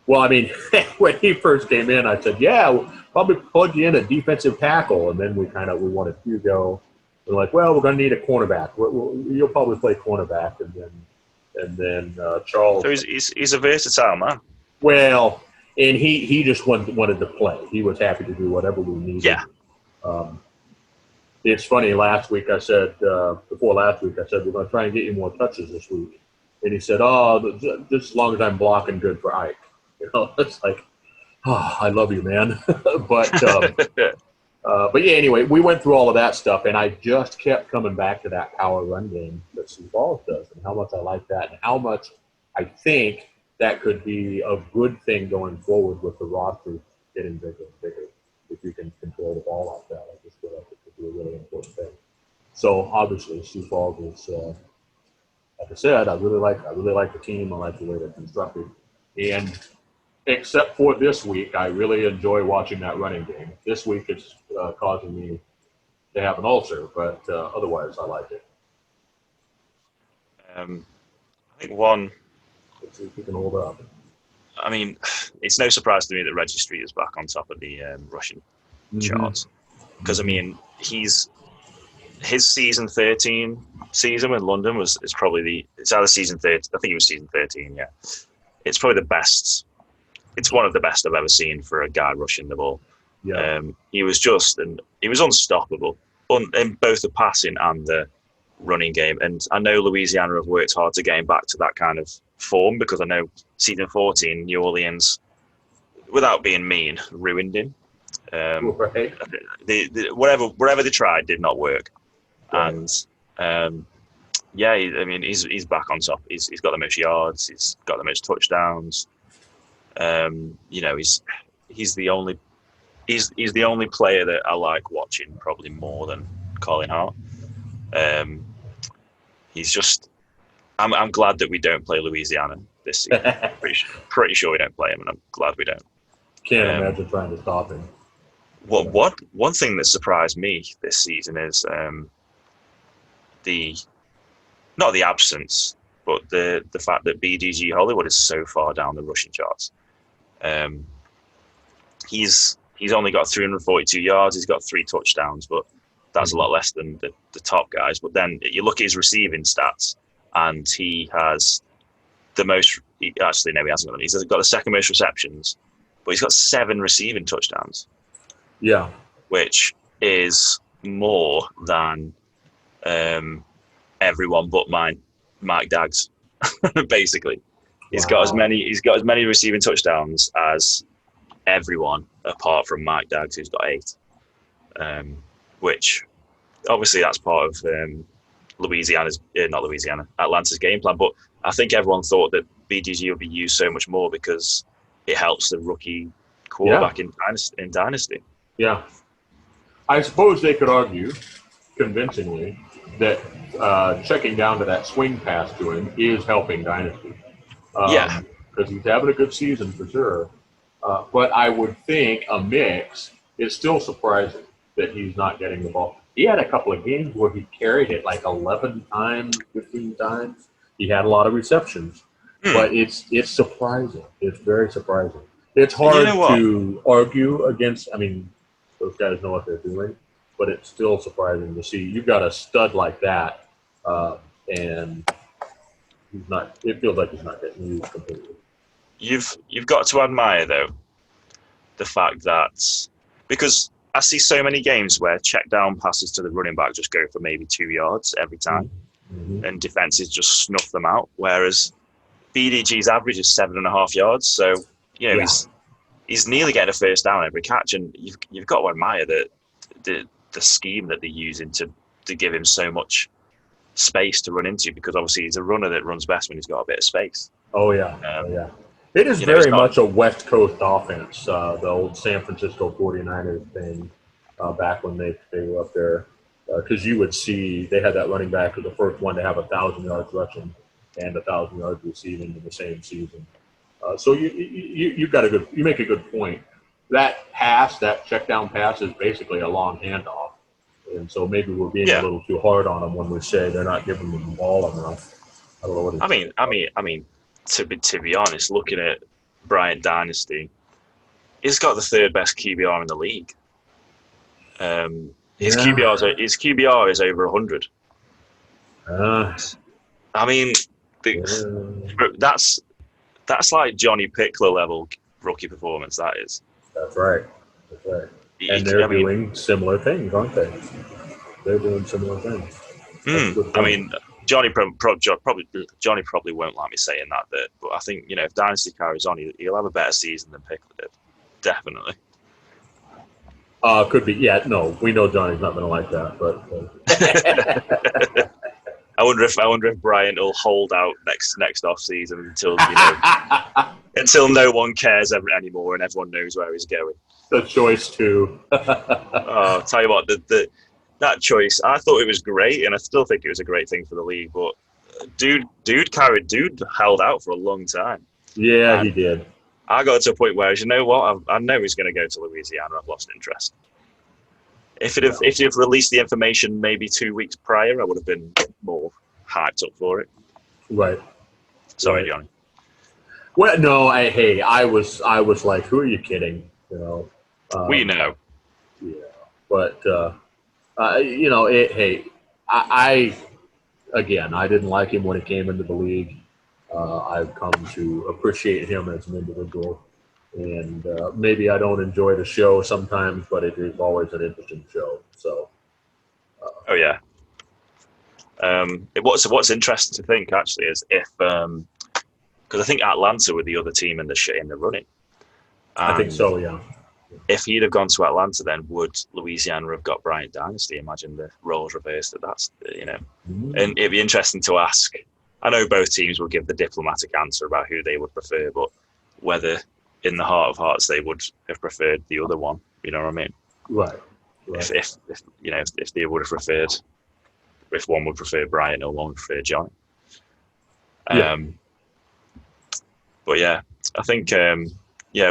S2: Well, I mean, when he first came in, I said, yeah, we'll probably plug you in a defensive tackle. And then we wanted Hugo. We're like, well, we're going to need a cornerback. You'll probably play cornerback. And then Charles.
S3: So he's a versatile man.
S2: Well, and he just wanted to play. He was happy to do whatever we needed.
S3: Yeah.
S2: It's funny, before last week, I said, we're going to try and get you more touches this week. And he said, oh, just as long as I'm blocking good for Ike. You know, it's like, oh, I love you, man. But yeah, anyway, we went through all of that stuff, and I just kept coming back to that power run game that Sioux Falls does and how much I like that and how much I think that could be a good thing going forward with the roster getting bigger and bigger. If you can control the ball like that, I just feel like it could be a really important thing. So obviously, Sioux Falls is, like I said, I really like the team. I like the way they're constructed, and except for this week, I really enjoy watching that running game. This week, it's causing me to have an ulcer, but otherwise, I like it.
S3: I think one.
S2: Let's see if we can hold up.
S3: I mean, it's no surprise to me that Registry is back on top of the Russian charts. Because, I mean, his season 13 season in London it's either season 13, I think it was season 13, yeah. It's probably the best. It's one of the best I've ever seen for a guy rushing the ball.
S2: Yeah.
S3: He was unstoppable in both the passing and the running game. And I know Louisiana have worked hard to get back to that kind of form because I know season 14, New Orleans, without being mean, ruined him.
S2: Right.
S3: Wherever they tried did not work.
S2: Right.
S3: And he's back on top. He's got the most yards. He's got the most touchdowns. He's the only player that I like watching probably more than Colin Hart. He's just. I'm glad that we don't play Louisiana this season. Pretty sure we don't play him, and I'm glad we don't.
S2: Can't imagine trying to stop him.
S3: One thing that surprised me this season is not the absence, but the fact that BDG Hollywood is so far down the rushing charts. He's he's only got 342 yards. He's got 3 touchdowns, but that's a lot less than the top guys. But then you look at his receiving stats, and he has the most. Actually, no, he hasn't got them. He's got the second most receptions, but he's got 7 receiving touchdowns.
S2: Yeah,
S3: which is more than everyone but Mike Daggs. Basically, he's got as many receiving touchdowns as everyone apart from Mike Daggs, who's got 8. Which obviously that's part of Atlanta's game plan. But I think everyone thought that BDG would be used so much more because it helps the rookie quarterback in Dynasty.
S2: Yeah. I suppose they could argue convincingly that checking down to that swing pass to him is helping Dynasty. Because he's having a good season for sure. But I would think a mix is still surprising that he's not getting the ball. He had a couple of games where he carried it like 11 times, 15 times. He had a lot of receptions. But it's surprising. It's very surprising. It's hard to argue against. I mean, those guys know what they're doing, but it's still surprising to see. You've got a stud like that, and he's not. It feels like he's not getting used completely.
S3: You've got to admire though the fact that, because I see so many games where check down passes to the running back just go for maybe 2 yards every time, and defenses just snuff them out. Whereas BDG's average is 7.5 yards, so he's nearly getting a first down every catch, and you've got to admire the scheme that they're using to give him so much space to run into, because obviously he's a runner that runs best when he's got a bit of space.
S2: Oh yeah. It is very much a West Coast offense, the old San Francisco 49ers thing back when they were up there, because you would see they had that running back as the first one to have 1,000 yards rushing and 1,000 yards receiving in the same season. So you make a good point. That pass, that check down pass, is basically a long handoff, and so maybe we're being a little too hard on them when we say they're not giving them the ball enough. I don't know what
S3: I mean, to be honest, looking at Bryant Dynasty, he's got the 3rd best QBR in the league. His QBR is over 100. I mean, that's like Johnny Pickler level rookie performance. That is. That's
S2: right. And they're doing similar things, aren't they? They're doing similar things.
S3: I mean, Johnny probably won't like me saying that, but I think, if Dynasty carries on, he'll have a better season than Pickler did. Definitely.
S2: Could be. Yeah, no, we know Johnny's not going to like that, but.
S3: I wonder if Bryant will hold out next off season until until no one cares anymore and everyone knows where he's going.
S2: The choice too.
S3: I'll tell you what, that choice, I thought it was great, and I still think it was a great thing for the league. But dude held out for a long time.
S2: Yeah, and he did.
S3: I got to a point where, you know what, I know he's going to go to Louisiana. I've lost interest. If you'd released the information maybe 2 weeks prior, I would have been more hyped up for it.
S2: Right.
S3: Sorry, Johnny.
S2: Well, no, I was like, who are you kidding?
S3: We know.
S2: Yeah, but I didn't like him when he came into the league. I've come to appreciate him as an individual. And maybe I don't enjoy the show sometimes, but it is always an interesting show. So.
S3: Oh yeah. What's interesting to think actually is if because I think Atlanta were the other team in the running.
S2: I think so. Yeah.
S3: If he'd have gone to Atlanta, then would Louisiana have got Bryant Dynasty? Imagine the roles reversed. And it'd be interesting to ask. I know both teams will give the diplomatic answer about who they would prefer, but whether in the heart of hearts they would have preferred the other one. You know what I mean?
S2: Right.
S3: If they would have preferred, if one would prefer Bryant or one would prefer Johnny.
S2: Yeah.
S3: But yeah, I think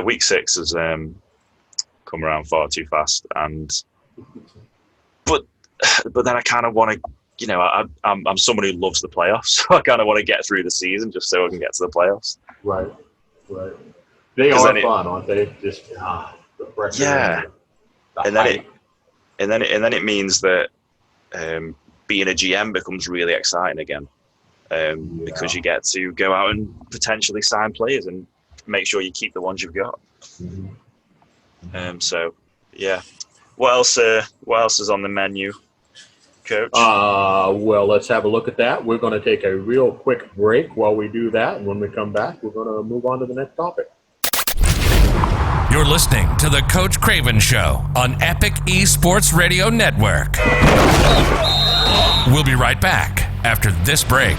S3: week 6 has come around far too fast, but then I kind of want to, I'm someone who loves the playoffs, so I kind of want to get through the season just so I can get to the playoffs.
S2: Right. They are fun, aren't they? Just The pressure.
S3: Yeah.
S2: The
S3: And then
S2: hype.
S3: it means that being a GM becomes really exciting again, because you get to go out and potentially sign players and make sure you keep the ones you've got. So, yeah. What else is on the menu, Coach?
S2: Well, let's have a look at that. We're going to take a real quick break while we do that. And when we come back, we're going to move on to the next topic.
S1: You're listening to the Coach Craven Show on Epic Esports Radio Network. We'll be right back after this break.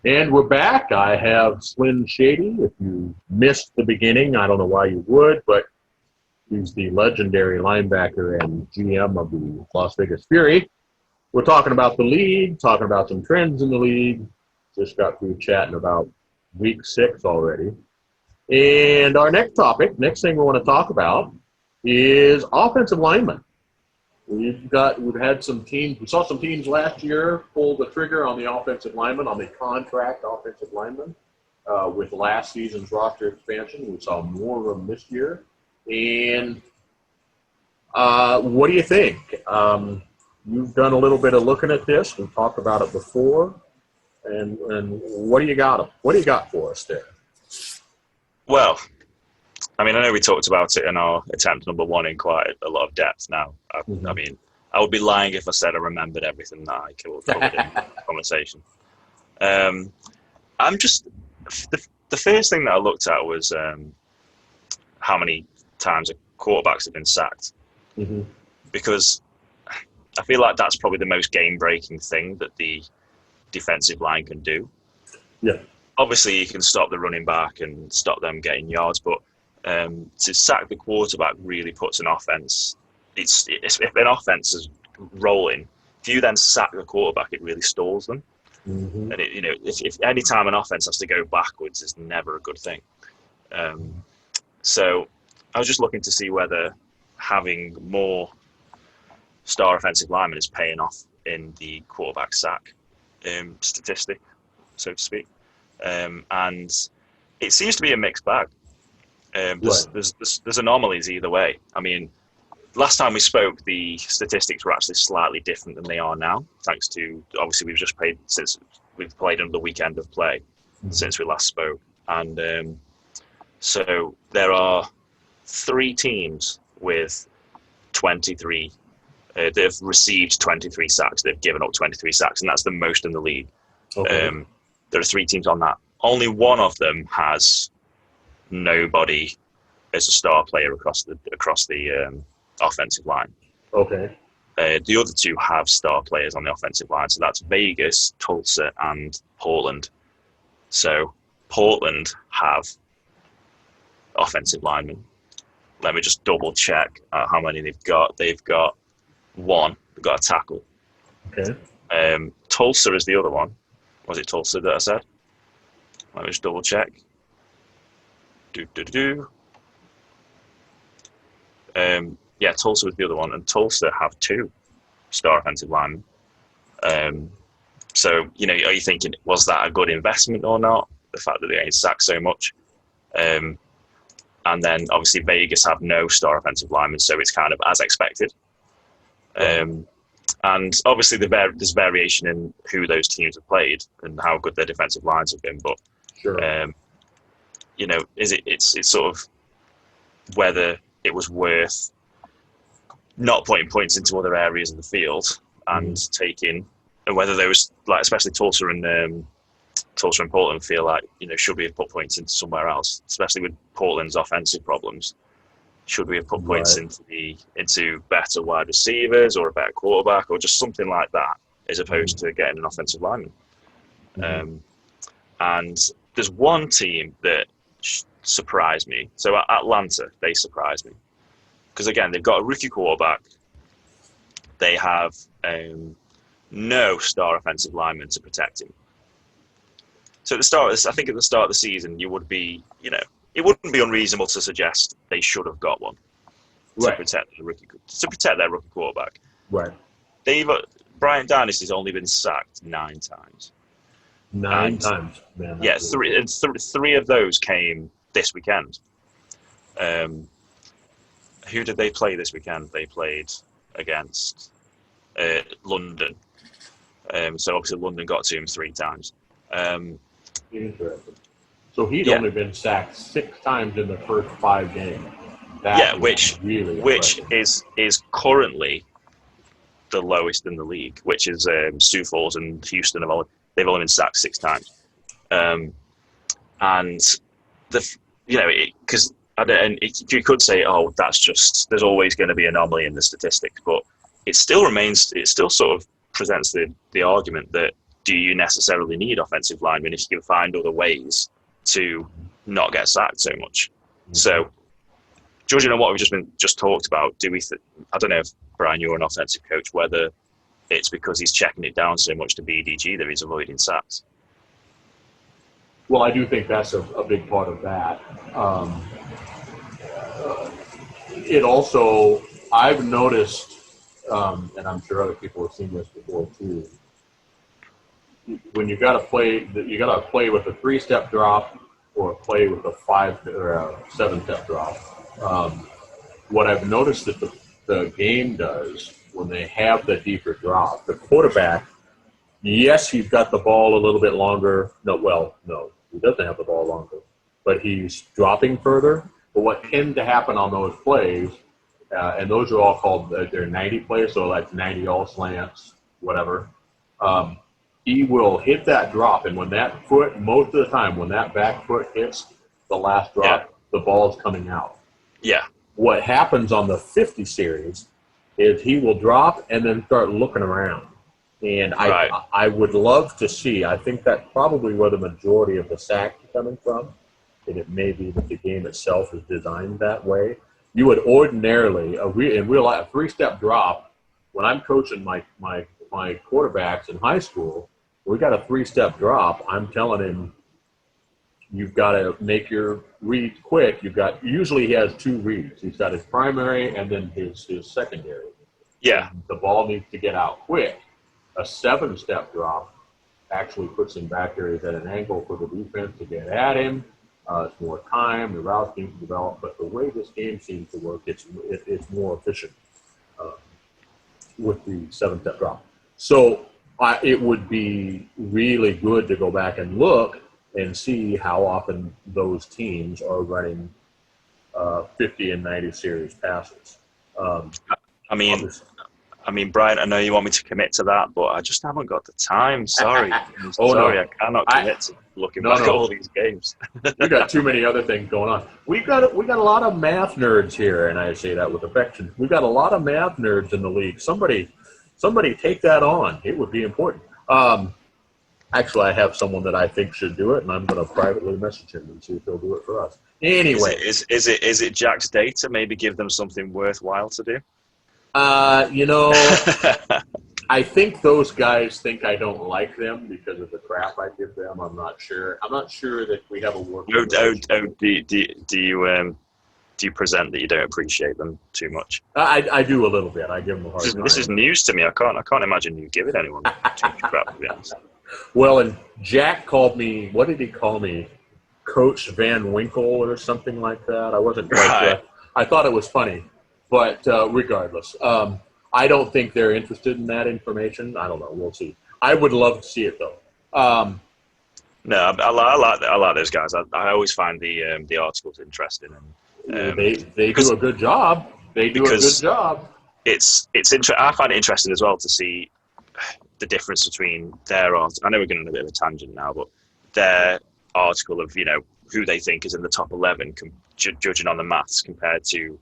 S2: And we're back. I have Slinn Shady. If you missed the beginning, I don't know why you would, but he's the legendary linebacker and GM of the Las Vegas Fury. We're talking about the league, talking about some trends in the league. Just got through chatting about week 6 already. And our next thing we want to talk about is offensive linemen. We've had some teams. We saw some teams last year pull the trigger on the offensive lineman, on the contract offensive lineman, with last season's roster expansion. We saw more of them this year. And what do you think? You've done a little bit of looking at this. We've talked about it before. And what do you got? What do you got for us there?
S3: Well, I mean, I know we talked about it in our attempt number 1 in quite a lot of depth now. I mean, I would be lying if I said I remembered everything that I covered in the conversation. I'm just, the first thing that I looked at was how many times quarterbacks have been sacked. Because I feel like that's probably the most game-breaking thing that the defensive line can do.
S2: Yeah.
S3: Obviously, you can stop the running back and stop them getting yards, but to sack the quarterback really puts an offense. If an offense is rolling, if you then sack the quarterback, it really stalls them. And if any time an offense has to go backwards, is never a good thing. So I was just looking to see whether having more star offensive linemen is paying off in the quarterback sack statistic, so to speak. And it seems to be a mixed bag. There's anomalies either way. I mean, last time we spoke, the statistics were actually slightly different than they are now, thanks to, obviously, we've played another weekend of play since we last spoke. And so there are 3 teams with 23, they've received 23 sacks, they've given up 23 sacks, and that's the most in the league. Okay. There are 3 teams on that. Only one of them has nobody as a star player across the offensive line.
S2: Okay.
S3: The other 2 have star players on the offensive line, so that's Vegas, Tulsa, and Portland. So Portland have offensive linemen. Let me just double check how many they've got. They've got 1. They've got a tackle.
S2: Okay.
S3: Tulsa is the other one. Was it Tulsa that I said? Let me just double check. Tulsa was the other one, and Tulsa have 2 star offensive linemen. So, you know, are you thinking, was that a good investment or not? The fact that they ain't sacked so much. And then, obviously, Vegas have no star offensive linemen, so it's kind of as expected. And obviously, there's variation in who those teams have played and how good their defensive lines have been. But, you know, it's sort of whether it was worth not putting points into other areas of the field and taking, and whether those, like, especially Tulsa and Portland, feel like, you know, should we have put points into somewhere else, especially with Portland's offensive problems? Should we have put points into better wide receivers or a better quarterback or just something like that, as opposed to getting an offensive lineman? And there's one team that surprised me. So Atlanta, they surprised me. Because, again, they've got a rookie quarterback. They have no star offensive lineman to protect him. So at the start of the season, you would be, you know, it wouldn't be unreasonable to suggest they should have got one to protect their rookie quarterback. Right. Brian Dynasty's only been sacked 9 times. 9 times, man. Yeah, 3 of those came this weekend. Who did they play this weekend? They played against London. So obviously London got to him 3 times.
S2: Interesting. So he'd only been sacked 6 times in the first 5 games.
S3: Which is currently the lowest in the league, which is Sioux Falls and Houston they've only been sacked 6 times. And because you could say, oh, that's just, there's always going to be anomaly in the statistics, but it still sort of presents the argument that, do you necessarily need offensive linemen if you can find other ways to not get sacked so much? So, judging on what we've just talked about, I don't know if, Brian, you're an offensive coach, whether it's because he's checking it down so much to BDG that he's avoiding sacks.
S2: Well, I do think that's a big part of that. It also, I've noticed, and I'm sure other people have seen this before too, when you got to play with a 3-step drop or play with a 5 or a 7-step drop. What I've noticed that the game does when they have the deeper drop, the quarterback, yes, he's got the ball a little bit longer. No, he doesn't have the ball longer, but he's dropping further. But what tends to happen on those plays, and those are all called, they're 90 plays, so like 90 all slants, whatever. He will hit that drop, and when that foot, most of the time, when that back foot hits the last drop, the ball's coming out. Yeah. What happens on the 50 series is he will drop and then start looking around. And I would love to see, I think that's probably where the majority of the sacks are coming from, and it may be that the game itself is designed that way. You would ordinarily, in real life, a 3-step drop, when I'm coaching my quarterbacks in high school, we got a 3-step drop. I'm telling him, you've got to make your read quick. Usually he has 2 reads. He's got his primary and then his secondary. Yeah. And the ball needs to get out quick. A 7-step drop actually puts him back there. He's at an angle for the defense to get at him. It's more time. The routes need to develop. But the way this game seems to work, it's more efficient with the 7-step drop. So it would be really good to go back and look and see how often those teams are running 50 and 90 series passes.
S3: I mean, Brian, I know you want me to commit to that, but I just haven't got the time. Sorry. I cannot commit to looking back at all these games.
S2: We got too many other things going on. We got a lot of math nerds here, and I say that with affection. We got a lot of math nerds in the league. Somebody take that on. It would be important. Actually, I have someone that I think should do it, and I'm going to privately message him and see if he'll do it for us. Anyway,
S3: is it Jack's data? Maybe give them something worthwhile to do.
S2: I think those guys think I don't like them because of the crap I give them. I'm not sure. I'm not sure that we have a work.
S3: Do do you present that you don't appreciate them too much?
S2: I do a little bit. I give them a hard time.
S3: This is news to me. I can't imagine you giving anyone too much crap, to be honest.
S2: Well, and Jack called me. What did he call me? Coach Van Winkle or something like that. I wasn't quite sure. I thought it was funny, but regardless, I don't think they're interested in that information. I don't know. We'll see. I would love to see it though.
S3: No, I like those guys. I always find the articles interesting, and
S2: they do a good job. They do a good job.
S3: I find it interesting as well to see the difference between their art. I know we're going on a bit of a tangent now, but their article of who they think is in the top 11, judging on the maths, compared to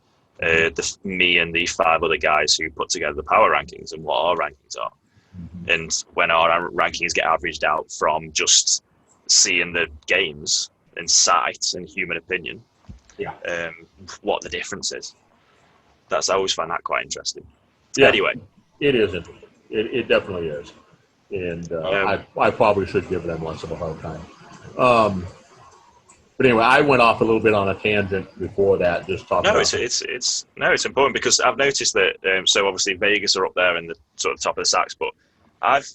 S3: me and the 5 other guys who put together the power rankings and what our rankings are. Mm-hmm. And when our rankings get averaged out from just seeing the games and sight and human opinion, what the difference is. I always find that quite interesting. Yeah, anyway,
S2: it is interesting. It definitely is, and I probably should give them less of a hard time. But anyway, I went off a little bit on a tangent before that, just talking.
S3: No, it's important because I've noticed that. So obviously Vegas are up there in the sort of top of the sacks, but I've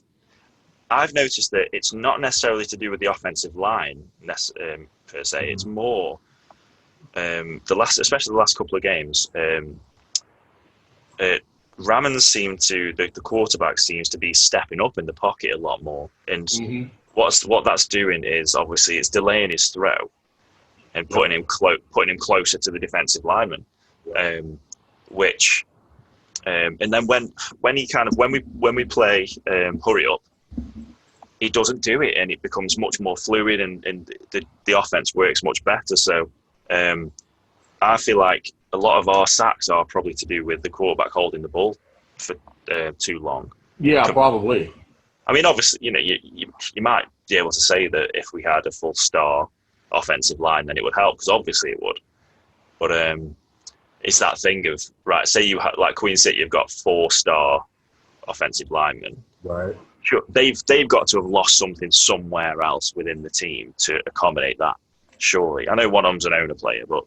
S3: noticed that it's not necessarily to do with the offensive line per se. It's more especially the last couple of games. Rammons the quarterback seems to be stepping up in the pocket a lot more, and what that's doing is obviously it's delaying his throw and putting him closer to the defensive lineman, which and then when we play hurry up, he doesn't do it, and it becomes much more fluid, and the offense works much better. So I feel like a lot of our sacks are probably to do with the quarterback holding the ball for too long.
S2: Yeah, probably.
S3: I mean, obviously, you might be able to say that if we had a full star offensive line, then it would help, because obviously it would. But it's that thing of, right, say you have, like Queen City, you've got 4-star offensive linemen.
S2: Right.
S3: Sure, they've got to have lost something somewhere else within the team to accommodate that. Surely, I know one of them's an owner player, but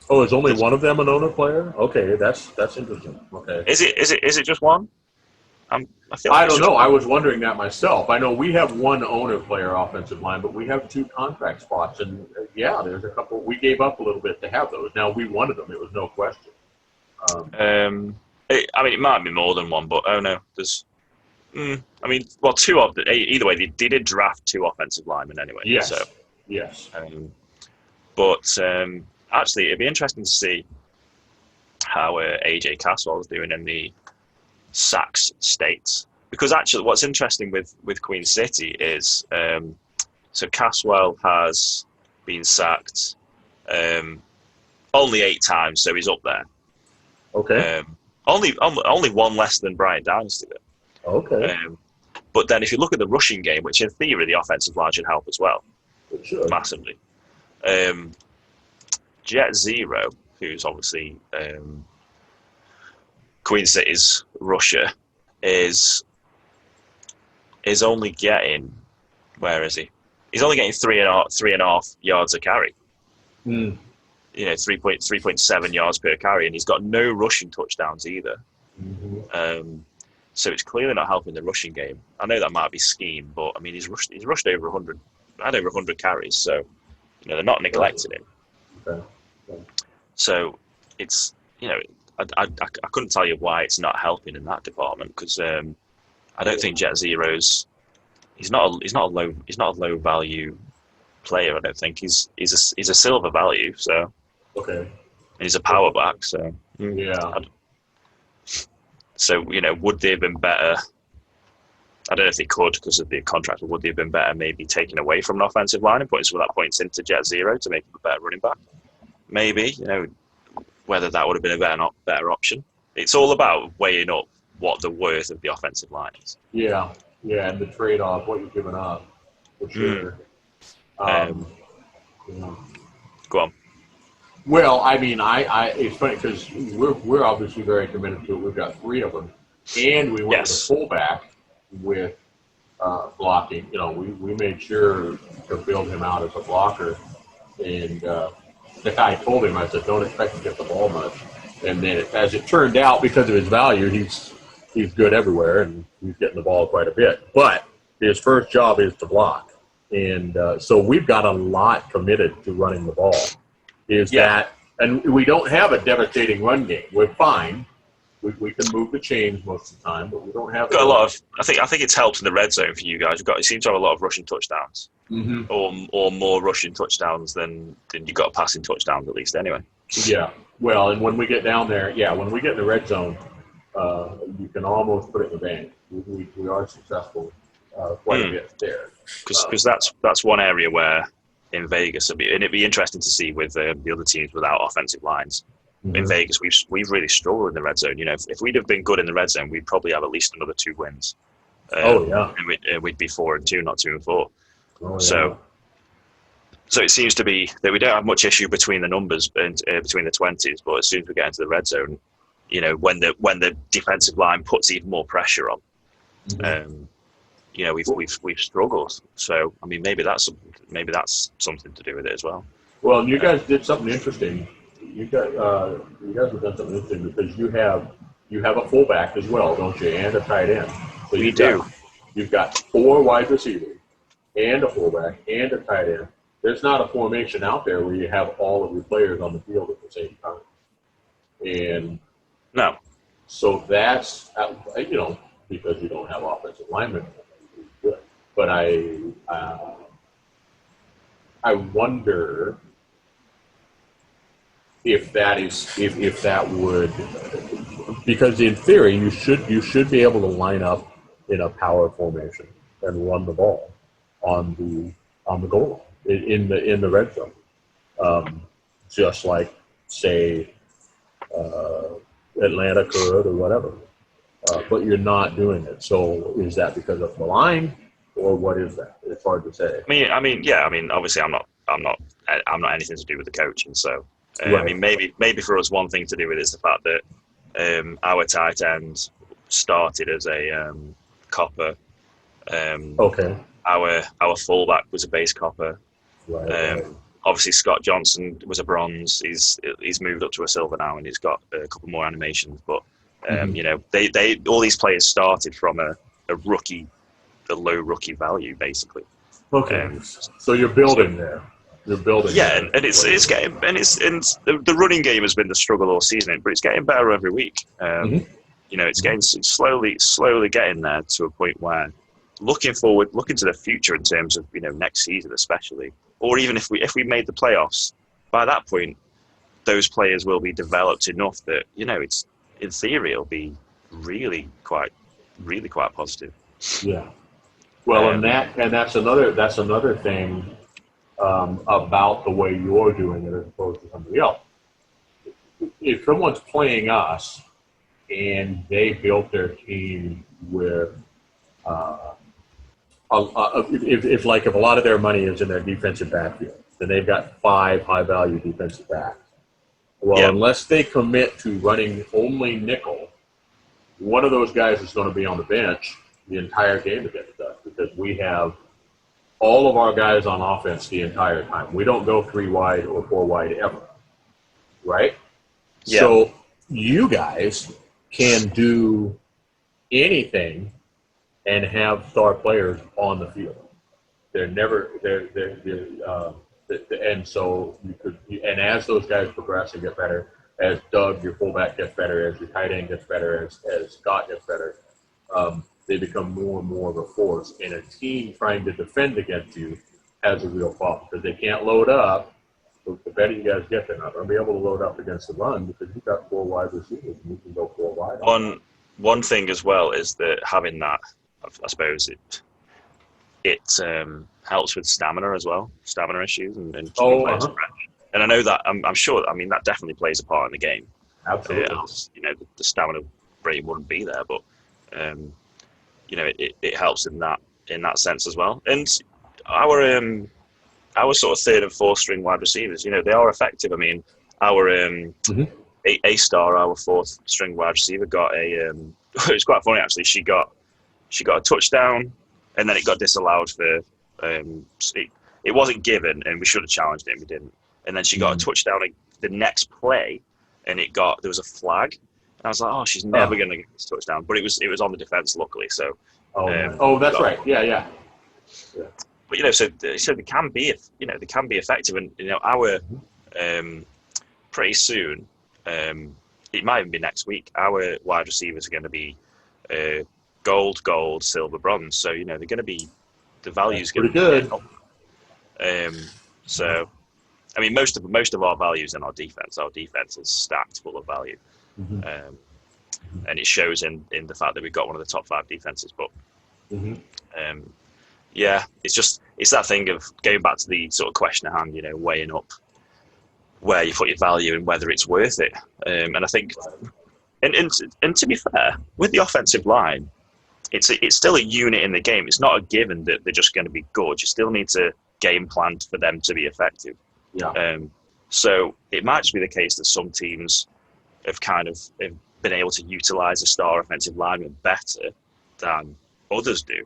S2: is only one of them an owner player? Okay, that's interesting. Okay,
S3: is it just one? I
S2: don't know. I was wondering that myself. I know we have one owner player offensive line, but we have 2 contract spots, and there's a couple. We gave up a little bit to have those. Now we wanted them; it was no question.
S3: It might be more than one, but there's. 2 of the. Either way, they did draft 2 offensive linemen anyway.
S2: Yes.
S3: So,
S2: yes.
S3: Actually, it'd be interesting to see how AJ Caswell is doing in the sacks states, because actually, what's interesting with Queen City is so Caswell has been sacked only 8 times, so he's up there.
S2: Okay.
S3: Only one less than Brian Dynasty.
S2: Okay.
S3: But then if you look at the rushing game, which in theory the offensive line should help as well,
S2: it should.
S3: Massively. Jet Zero, who's obviously Queen City's rusher, is only getting, where is he? He's only getting 3.5 yards a carry. 3.7 yards per carry, and he's got no rushing touchdowns either. Mm-hmm. So it's clearly not helping the rushing game. I know that might be scheme, but I mean he's rushed over 100, had over 100 carries, so they're not neglecting him.
S2: Okay.
S3: So it's I couldn't tell you why it's not helping in that department, because I don't think Jet Zero's he's not a low value player. I don't think he's a silver value. So
S2: okay, and
S3: he's a power back. So
S2: yeah.
S3: So would they have been better? I don't know if they could because of the contract, but would they have been better maybe taking away from an offensive line and putting some of that points into Jet Zero to make him a better running back? Maybe, whether that would have been a better option. It's all about weighing up what the worth of the offensive line is.
S2: Yeah, and the trade-off, what you're giving up, for sure.
S3: Go on.
S2: Well, I mean, it's funny because we're obviously very committed to it. We've got 3 of them, and we went with a fullback with blocking. We made sure to build him out as a blocker, and I told him, I said, don't expect to get the ball much. And then, as it turned out, because of his value, he's good everywhere, and he's getting the ball quite a bit. But his first job is to block. And so we've got a lot committed to running the ball. And we don't have a devastating run game. We're fine. We can move the chains most of the time, but we don't have
S3: got a lot of. I think it's helped in the red zone for you guys. You seem to have a lot of rushing touchdowns, or more rushing touchdowns than you got passing touchdowns at least. Anyway.
S2: Yeah. Well, and when we get down there, when we get in the red zone, you can almost put it in the bank. We are successful quite a bit there.
S3: Because that's one area where in Vegas, and it'd be interesting to see with the other teams without offensive lines. In Vegas, we've really struggled in the red zone. You know, if we'd have been good in the red zone, we'd probably have at least another 2 wins. And we'd be 4-2, not 2-4. So it seems to be that we don't have much issue between the numbers and between the 20s, but as soon as we get into the red zone, you know, when the defensive line puts even more pressure on, you know, we've struggled. So I mean, maybe that's something to do with it as well.
S2: Well, and you guys did something interesting. You guys have done something interesting because you have a fullback as well, don't you, and a tight end. So
S3: we do.
S2: You've got 4 wide receivers and a fullback and a tight end. There's not a formation out there where you have all of your players on the field at the same time. And
S3: no.
S2: So that's, you know, because you don't have offensive linemen. But I wonder if that would, because in theory you should be able to line up in a power formation and run the ball on the goal line in the red zone, just like say Atlanta could or whatever, but you're not doing it. So is that because of the line, or what is that? It's hard to say.
S3: I mean, obviously I'm not anything to do with the coaching, so.
S2: Right.
S3: I mean, maybe for us, one thing to do with it is the fact that our tight end started as a copper.
S2: Okay.
S3: Our fullback was a base copper.
S2: Right.
S3: Obviously, Scott Johnson was a bronze. He's moved up to a silver now, and he's got a couple more animations. But you know, they all these players started from a rookie, the low rookie value, basically.
S2: Okay. So you're building there. You're building.
S3: Yeah, and it's getting the running game has been the struggle all season, but it's getting better every week. You know, it's getting slowly getting there to a point where looking to the future in terms of, you know, next season especially, or even if we made the playoffs, by that point, those players will be developed enough that, you know, it's in theory it'll be really quite positive.
S2: Yeah. Well, and that's another thing. About the way you're doing it as opposed to somebody else. If someone's playing us and they built their team with, if a lot of their money is in their defensive backfield, then they've got 5 high-value defensive backs. Well, unless they commit to running only nickel, one of those guys is going to be on the bench the entire game to get it done, because we have all of our guys on offense the entire time. We don't go 3 wide or 4 wide ever, right? Yeah. So you guys can do anything and have star players on the field. And so you could, and as those guys progress and get better, as Doug, your fullback, gets better, as your tight end gets better, as Scott gets better, they become more and more of a force. And a team trying to defend against you has a real problem because they can't load up. So the better you guys get, they're not going to be able to load up against the run because you've got 4 wide receivers and you can go 4 wide.
S3: One thing as well is that having that, I suppose it helps with stamina as well, stamina issues and keeping players fresh. And I know that I'm sure. I mean, that definitely plays a part in the game.
S2: Absolutely.
S3: You know, the stamina rate wouldn't be there, but you know, it helps in that sense as well. And our sort of 3rd and 4th string wide receivers, you know, they are effective. I mean, our A-Star, our 4th string wide receiver, got a. It was quite funny actually. She got a touchdown, and then it got disallowed for. It wasn't given, and we should have challenged it, and we didn't. and then she got a touchdown the next play, and there was a flag. And I was like, oh, she's never going to get this touchdown. But it was on the defense, luckily. So.
S2: That's right. Yeah.
S3: But so they can be effective, and our pretty soon, it might even be next week. Our wide receivers are going to be gold, silver, bronze. So they're going to be the values
S2: pretty good.
S3: So, I mean, most of our values in our defense is stacked full of value, and it shows in the fact that we've got one of the top 5 defenses. But it's that thing of going back to the sort of question at hand, weighing up where you put your value and whether it's worth it. And I think, and to be fair, with the offensive line, it's still a unit in the game. It's not a given that they're just going to be good. You still need to game plan for them to be effective.
S2: Yeah.
S3: So it might just be the case that some teams have been able to utilize a star offensive lineman better than others do.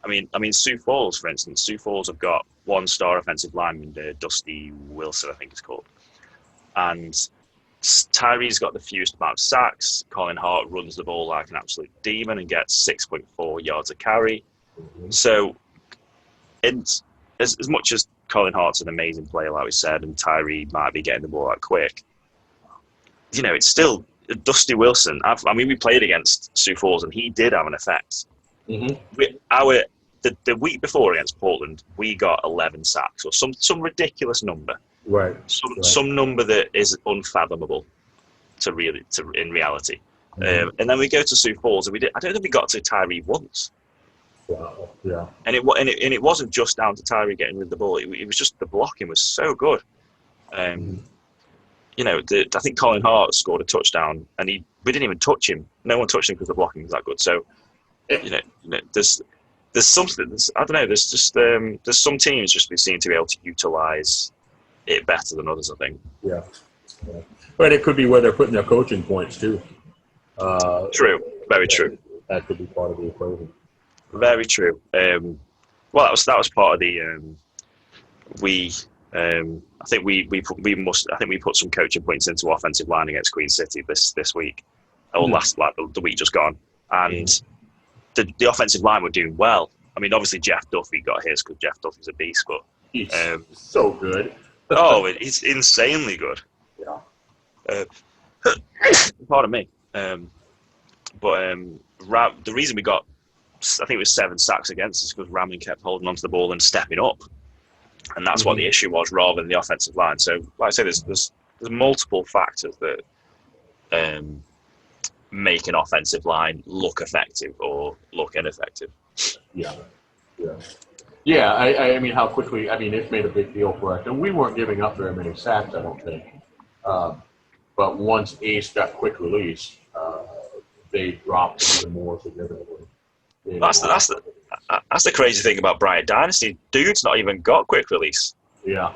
S3: I mean, Sioux Falls, for instance. Sioux Falls have got 1 star offensive lineman, Dusty Wilson, I think it's called. And Tyree's got the fewest amount of sacks. Colin Hart runs the ball like an absolute demon and gets 6.4 yards a carry. So, as much as Colin Hart's an amazing player, like we said, and Tyree might be getting the ball out quick, it's still Dusty Wilson. We played against Sioux Falls, and he did have an effect. The week before against Portland, we got 11 sacks or some ridiculous number.
S2: Right.
S3: Some number that is unfathomable in reality. And then we go to Sioux Falls, and I don't think we got to Tyree once.
S2: Wow. Yeah.
S3: And it wasn't just down to Tyree getting rid of the ball. It was just the blocking was so good. I think Colin Hart scored a touchdown, and we didn't even touch him. No one touched him because the blocking was that good. So, there's something. I don't know. There's just there's some teams just seem to be able to utilize it better than others, I think.
S2: Yeah. But it could be where they're putting their coaching points too.
S3: True. Very true.
S2: That could be part of the equation.
S3: Very true. Well, that was part of the. I think we put some coaching points into offensive line against Queen City this week, or the week just gone, and the offensive line were doing well. I mean, obviously Jeff Duffy got his because Jeff Duffy's a beast, but
S2: he's so good.
S3: It's insanely good.
S2: Yeah.
S3: Pardon me. The reason we got, I think it was 7 sacks against us because Ramlin kept holding onto the ball and stepping up. And that's what the issue was, rather than the offensive line. So, like I say, there's multiple factors that make an offensive line look effective or look ineffective.
S2: Yeah. I mean, how quickly? I mean, it's made a big deal for us, and we weren't giving up very many sacks, I don't think. But once Ace got quick release, they dropped even more significantly.
S3: That's the crazy thing about Bryant Dynasty. Dude's not even got quick release.
S2: Yeah.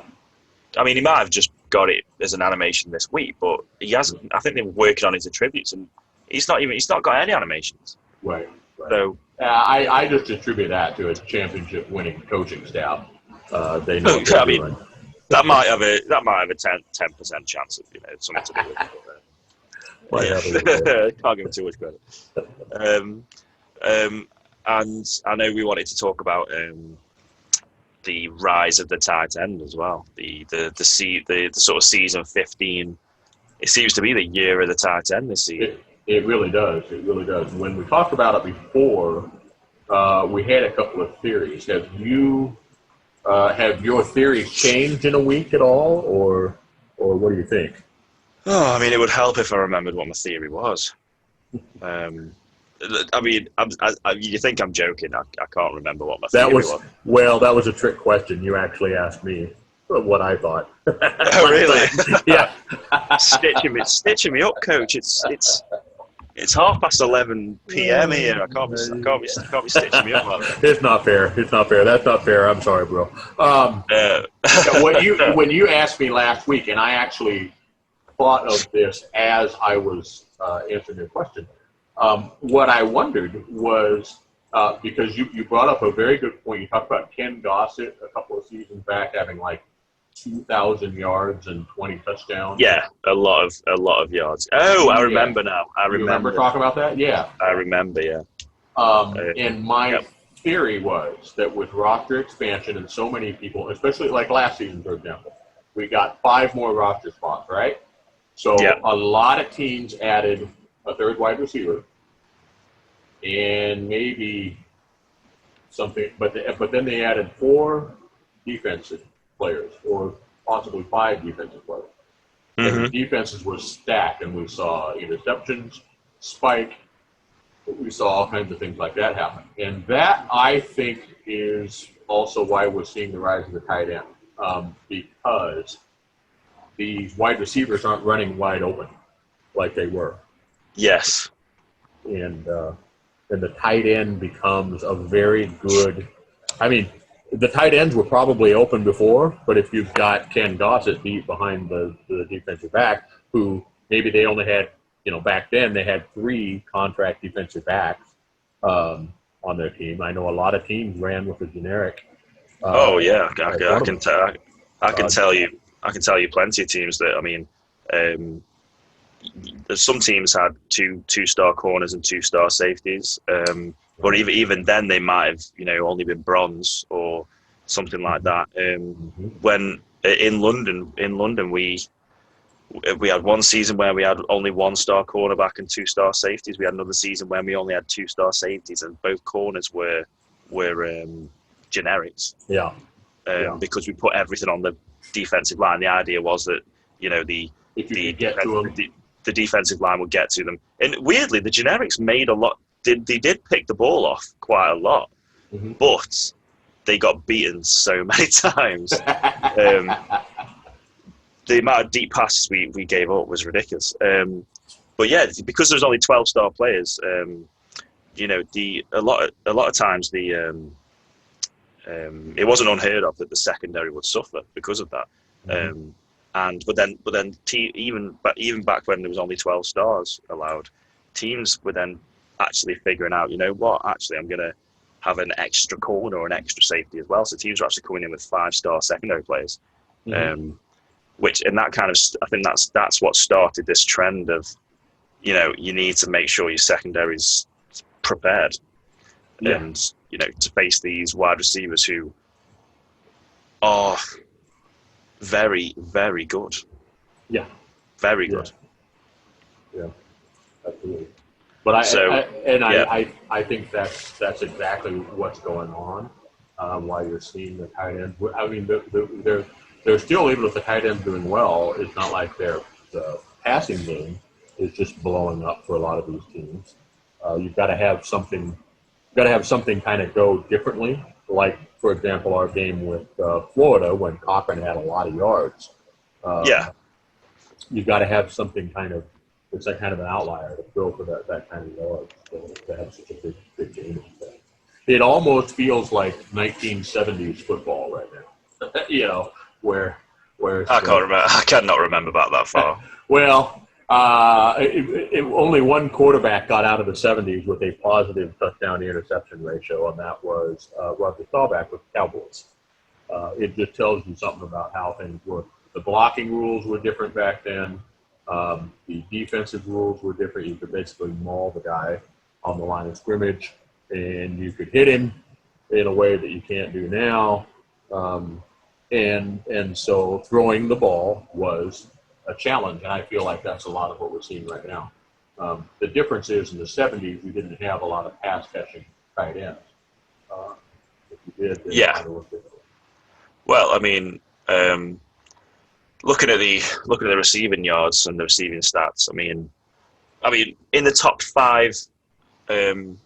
S3: I mean, he might have just got it as an animation this week, but he hasn't. I think they were working on his attributes, and he's not got any animations.
S2: Right.
S3: So
S2: I just attribute that to a championship-winning coaching staff. They know.
S3: I mean, that might have a 10% chance of something to do with it. Can't give him too much credit. And I know we wanted to talk about the rise of the tight end as well. The sort of season 15. It seems to be the year of the tight end this season.
S2: It really does. It really does. When we talked about it before, we had a couple of theories. Have your theories changed in a week at all, or what do you think?
S3: Oh, I mean, it would help if I remembered what my theory was. I mean, you think I'm joking? I can't remember what my theory was.
S2: Well, that was a trick question. You actually asked me what I thought.
S3: Oh, really?
S2: Yeah.
S3: Stitching me up, Coach. It's 11:30 p.m. here. I can't be stitching me up like that.
S2: It's not fair. That's not fair. I'm sorry, bro. When you asked me last week, and I actually thought of this as I was answering your question. What I wondered was, because you brought up a very good point. You talked about Ken Gossett a couple of seasons back having like 2,000 yards and 20 touchdowns.
S3: Yeah, a lot of yards. Oh, I remember now.
S2: You remember talking about that? Yeah.
S3: I remember, yeah.
S2: And my theory was that with roster expansion and so many people, especially like last season, for example, we got 5 more roster spots, right? So a lot of teams added a third wide receiver and maybe something, but then they added 4 defensive players or possibly 5 defensive players. And the defenses were stacked, and we saw interceptions spike. We saw all kinds of things like that happen. And that, I think, is also why we're seeing the rise of the tight end, because these wide receivers aren't running wide open like they were.
S3: Yes.
S2: And the tight end becomes a very good – I mean, the tight ends were probably open before, but if you've got Ken Gossett deep behind the defensive back, who maybe they only had – back then they had 3 contract defensive backs on their team. I know a lot of teams ran with a generic.
S3: I can tell you plenty of teams that. I mean, some teams had two-star corners and 2-star safeties, but even then they might have only been bronze or something like that. When in London we had one season where we had only 1-star cornerback and 2-star safeties. We had another season where we only had 2-star safeties, and both corners were generics. Because we put everything on the defensive line. The idea was that the defensive line would get to them. And weirdly, the generics made a lot. They did pick the ball off quite a lot, but they got beaten so many times. The amount of deep passes we gave up was ridiculous. But yeah, because there's only 12-star players, a lot of times it wasn't unheard of that the secondary would suffer because of that. But then even back when there was only 12 stars allowed, teams were then actually figuring out, actually I'm going to have an extra corner or an extra safety as well. So teams were actually coming in with 5-star secondary players. I think that's what started this trend of, you need to make sure your secondary's prepared, and to face these wide receivers who are very, very good. Yeah, very good.
S2: Yeah, absolutely. But I think that's exactly what's going on. Why you're seeing the tight end. I mean, they're still, even if the tight end's doing well, it's not like the passing game is just blowing up for a lot of these teams. You've got to have something kind of go differently. Like, for example, our game with Florida when Cochran had a lot of yards. You've got to have something it's like kind of an outlier to throw for that kind of yards to have such a big game. It almost feels like 1970s football right now. Where
S3: I can't remember. I cannot remember back that far.
S2: Well, only one quarterback got out of the 70s with a positive touchdown to interception ratio, and that was Roger Staubach with the Cowboys. It just tells you something about how things work. The blocking rules were different back then. The defensive rules were different. You could basically maul the guy on the line of scrimmage, and you could hit him in a way that you can't do now. And so throwing the ball was a challenge, and I feel like that's a lot of what we're seeing right now. The difference is in the 70s, we didn't have a lot of pass-catching tight ends. If you did,
S3: well, I mean, looking at the receiving yards and the receiving stats, I mean, in the top 5, in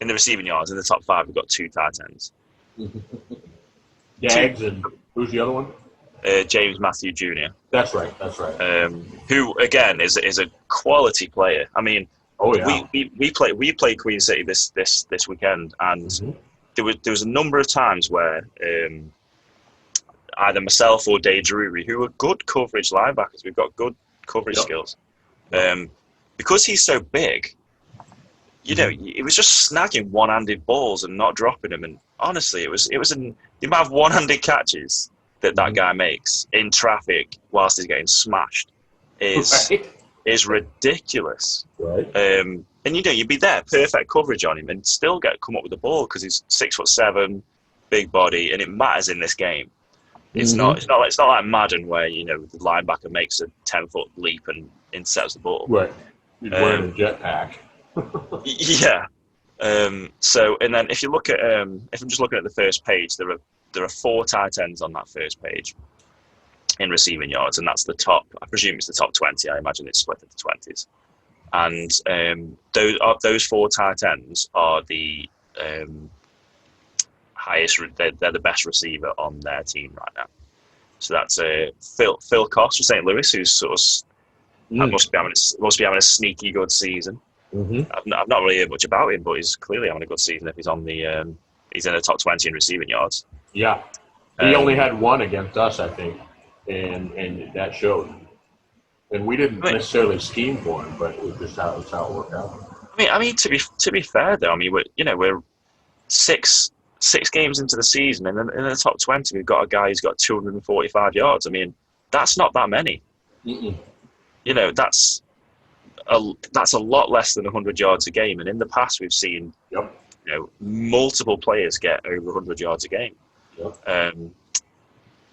S3: the receiving yards, in the top 5, we've got 2 tight ends.
S2: Jags, and who's the other one?
S3: James Matthew Jr.
S2: That's right.
S3: Who again is a quality player. I mean, we play Queen City this weekend, and there was a number of times where either myself or Dave Drury, who are good coverage linebackers, we've got good coverage skills, because he's so big. It was just snagging one-handed balls and not dropping them. And honestly, it was the amount of one-handed catches that guy makes in traffic whilst he's getting smashed is ridiculous.
S2: Right.
S3: And you'd be there, perfect coverage on him, and still come up with the ball because he's 6'7", big body, and it matters in this game. It's not like Madden where the linebacker makes a 10-foot leap and intercepts the ball.
S2: Right. He's wearing a jetpack.
S3: Yeah. So, and then if you look at if I'm just looking at the first page, there are 4 tight ends on that first page in receiving yards, and that's the top. I presume it's the top 20. I imagine it's split into 20s. And those 4 tight ends are the highest. They're the best receiver on their team right now. So that's Phil Koss for St. Louis, who's sort of must be having a sneaky good season.
S2: Mm-hmm.
S3: I've not really heard much about him, but he's clearly having a good season if he's on the he's in the top 20 in receiving yards.
S2: Yeah, he only had 1 against us, I think, and that showed. And we didn't necessarily scheme for him, but it just how it worked out.
S3: I mean, to be fair though, I mean we're six games into the season, and in the top 20 we've got a guy who's got 245 yards. I mean, that's not that many.
S2: Mm-mm.
S3: That's a lot less than 100 yards a game, and in the past we've seen multiple players get over 100 yards a game.
S2: Yep.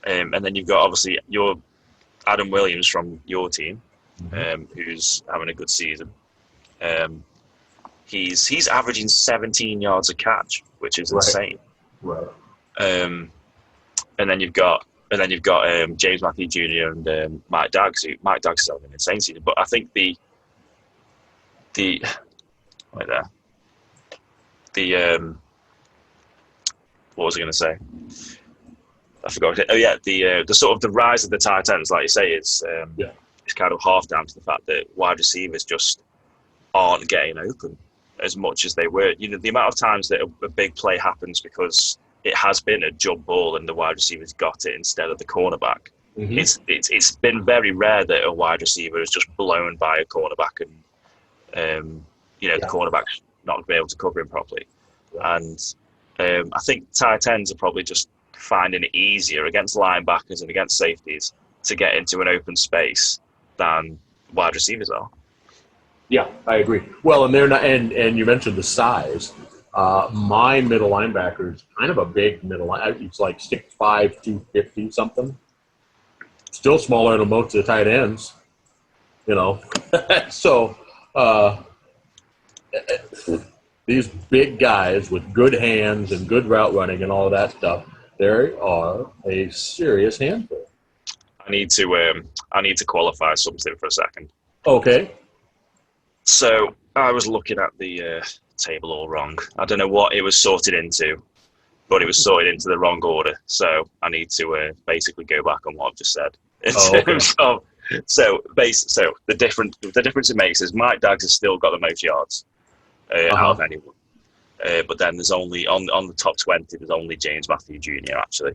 S3: And then you've got obviously your Adam Williams from your team, who's having a good season. He's averaging 17 yards a catch, which is insane.
S2: Right.
S3: And then you've got James Matthew Jr. and Mike Daggs. Mike Daggs is having an insane season, but I think the what was I going to say? I forgot. Oh yeah, the sort of the rise of the tight ends, like you say, it's kind of half down to the fact that wide receivers just aren't getting open as much as they were. The amount of times that a big play happens because it has been a jump ball and the wide receiver's got it instead of the cornerback. Mm-hmm. It's been very rare that a wide receiver is just blown by a cornerback and the cornerback's not been able to cover him properly. Yeah. And I think tight ends are probably just finding it easier against linebackers and against safeties to get into an open space than wide receivers are.
S2: Yeah, I agree. Well, and they're not, and you mentioned the size. My middle linebacker is kind of a big middle linebacker. It's like 6'5", 250 something. Still smaller than most of the tight ends, So these big guys with good hands and good route running and all of that stuff, they are a serious handful.
S3: I need to qualify something for a second.
S2: Okay.
S3: So I was looking at the table all wrong. I don't know what it was sorted into, but it was sorted into the wrong order. So I need to basically go back on what I've just said. So the difference it makes is Mike Daggs has still got the most yards out of anyone. But then there's only on the top 20. There's only James Matthew Jr. actually,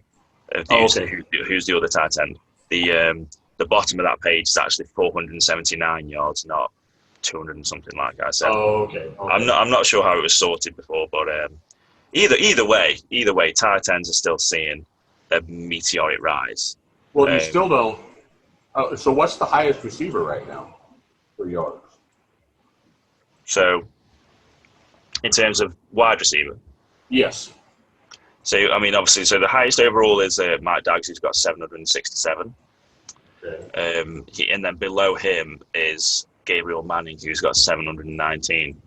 S3: who's the other tight end. The bottom of that page is actually 479 yards, not 200 and something like I said.
S2: Okay.
S3: I'm not sure how it was sorted before, but either way, tight ends are still seeing a meteoric rise.
S2: Well, you still don't. So what's the highest receiver right now for yards?
S3: So, in terms of wide receiver?
S2: Yes.
S3: So, I mean, obviously, so the highest overall is Mike Daggs, who's got 767. Okay. And then below him is Gabriel Manning, who's got 719.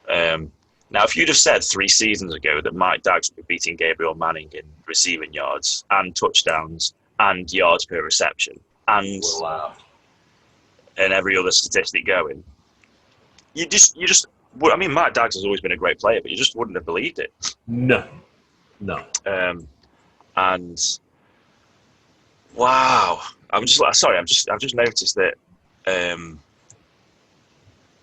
S3: Now, if you'd have said 3 seasons ago that Mike Daggs would be beating Gabriel Manning in receiving yards and touchdowns and yards per reception and every other statistic going, you just. I mean, Mike Daggs has always been a great player, but you just wouldn't have believed it.
S2: No.
S3: And wow, I've just noticed that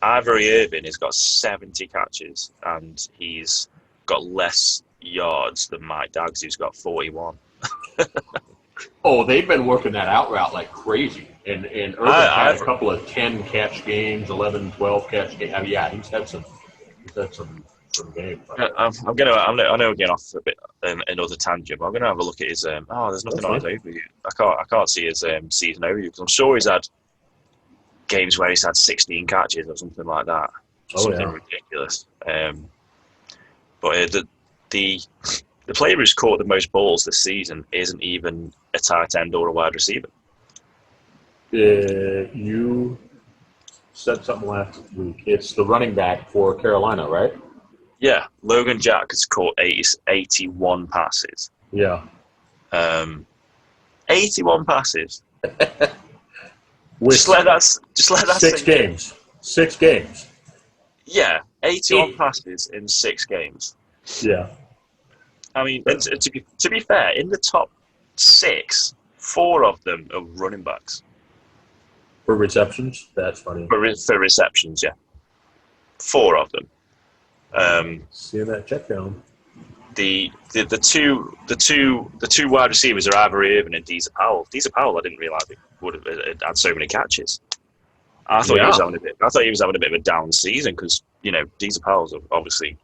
S3: Ivory Irvin has got 70 catches and he's got less yards than Mike Daggs, who's got 41.
S2: Oh, they've been working that out route like crazy. And Irvin had a couple of 10-catch games, 11, 12-catch games. I mean, yeah, he's had some for the game.
S3: I know we're getting off a bit another tangent, but I'm gonna have a look at his. There's nothing on his overview. I can't see his season overview because I'm sure he's had games where he's had 16 catches or something like that. Something ridiculous. But the player who's caught the most balls this season isn't even a tight end or a wide receiver.
S2: You said something last week. It's the running back for Carolina, right?
S3: Yeah, Logan Jack has caught 81 passes.
S2: Yeah.
S3: 81 passes.
S2: With
S3: just let that
S2: six games. 6 games.
S3: Yeah, 81 passes in 6 games.
S2: Yeah.
S3: I mean, and to be fair, in the top 6, 4 of them are running backs.
S2: For receptions? That's funny.
S3: For receptions, yeah. 4 of them.
S2: Seeing that check down.
S3: The two wide receivers are Avery Irvin and Deezer Powell. Deezer Powell, I didn't realise he would have had so many catches. I thought he was having a bit of a down season because Deezer Powell's obviously.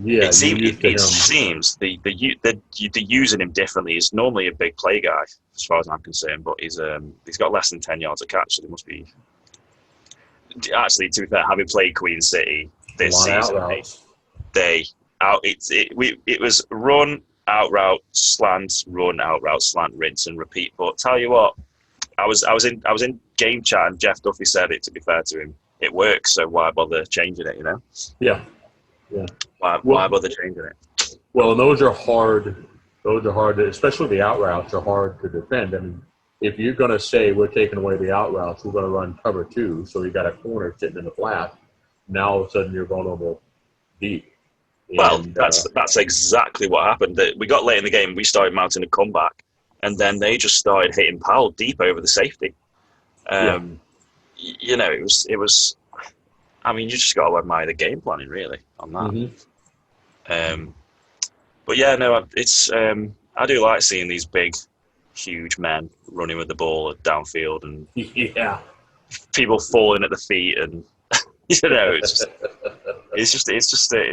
S2: Yeah,
S3: it seems they're using him differently. He's normally a big play guy, as far as I'm concerned, but he's got less than 10 yards a catch, so they must be. Actually, to be fair, having played Queen City this season, it was run, out route, slant, run, out route, slant, rinse, and repeat. But tell you what, I was in game chat, and Jeff Duffy said it. To be fair to him, it works. So why bother changing it?
S2: Yeah.
S3: Why bother changing it?
S2: Well, and those are hard. Especially the out routes are hard to defend. I mean, if you're going to say we're taking away the out routes, we're going to run cover 2, so you got a corner sitting in the flat. Now all of a sudden you're vulnerable deep.
S3: Well, that's exactly what happened. We got late in the game. We started mounting a comeback, and then they just started hitting Powell deep over the safety. It was. I mean, you just got to admire the game planning, really, on that.
S2: Mm-hmm.
S3: But yeah, no, it's. I do like seeing these big, huge men running with the ball downfield and people falling at the feet, and it's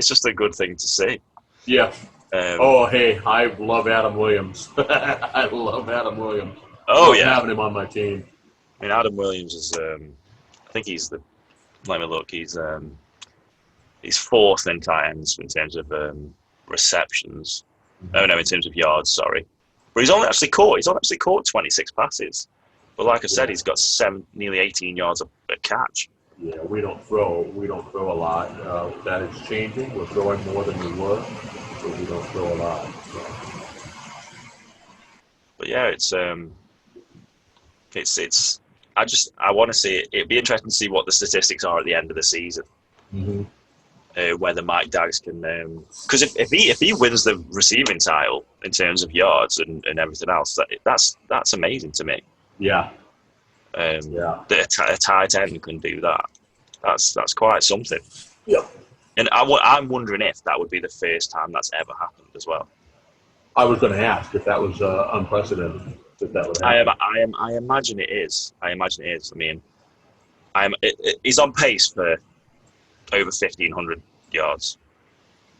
S3: just a good thing to see.
S2: Yeah. I love Adam Williams. I love Adam Williams. Having him on my team.
S3: I mean, Adam Williams is. I think he's the. Let me look. He's 4th in tight ends in terms of receptions. Mm-hmm. Oh no, in terms of yards. Sorry, but he's only actually caught 26 passes. But like I said, he's got nearly 18 yards a catch.
S2: Yeah, we don't throw a lot. That is changing. We're throwing more than we were, so we don't throw a lot. So.
S3: But yeah, it's. I want to see it. It'd be interesting to see what the statistics are at the end of the season.
S2: Mm-hmm.
S3: Whether Mike Daggs can, because if he wins the receiving title in terms of yards and everything else, that's amazing to me.
S2: Yeah.
S3: That a tight end can do that. That's quite something.
S2: Yeah.
S3: And I'm wondering if that would be the first time that's ever happened as well.
S2: I was going to ask if that was unprecedented. If that would happen.
S3: I imagine it is. I mean, he's on pace for over 1,500 yards.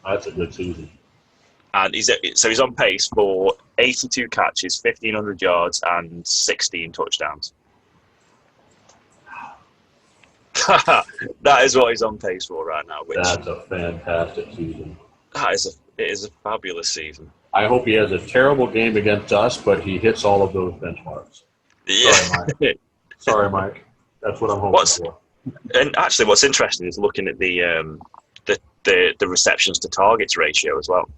S2: That's a good season.
S3: And he's on pace for 82 catches, 1,500 yards, and 16 touchdowns. That is what he's on pace for right now.
S2: That's a fantastic season.
S3: It is a fabulous season.
S2: I hope he has a terrible game against us, but he hits all of those benchmarks.
S3: Yeah.
S2: Sorry, Mike. That's what I'm hoping for.
S3: And actually, what's interesting is looking at the receptions to targets ratio as well.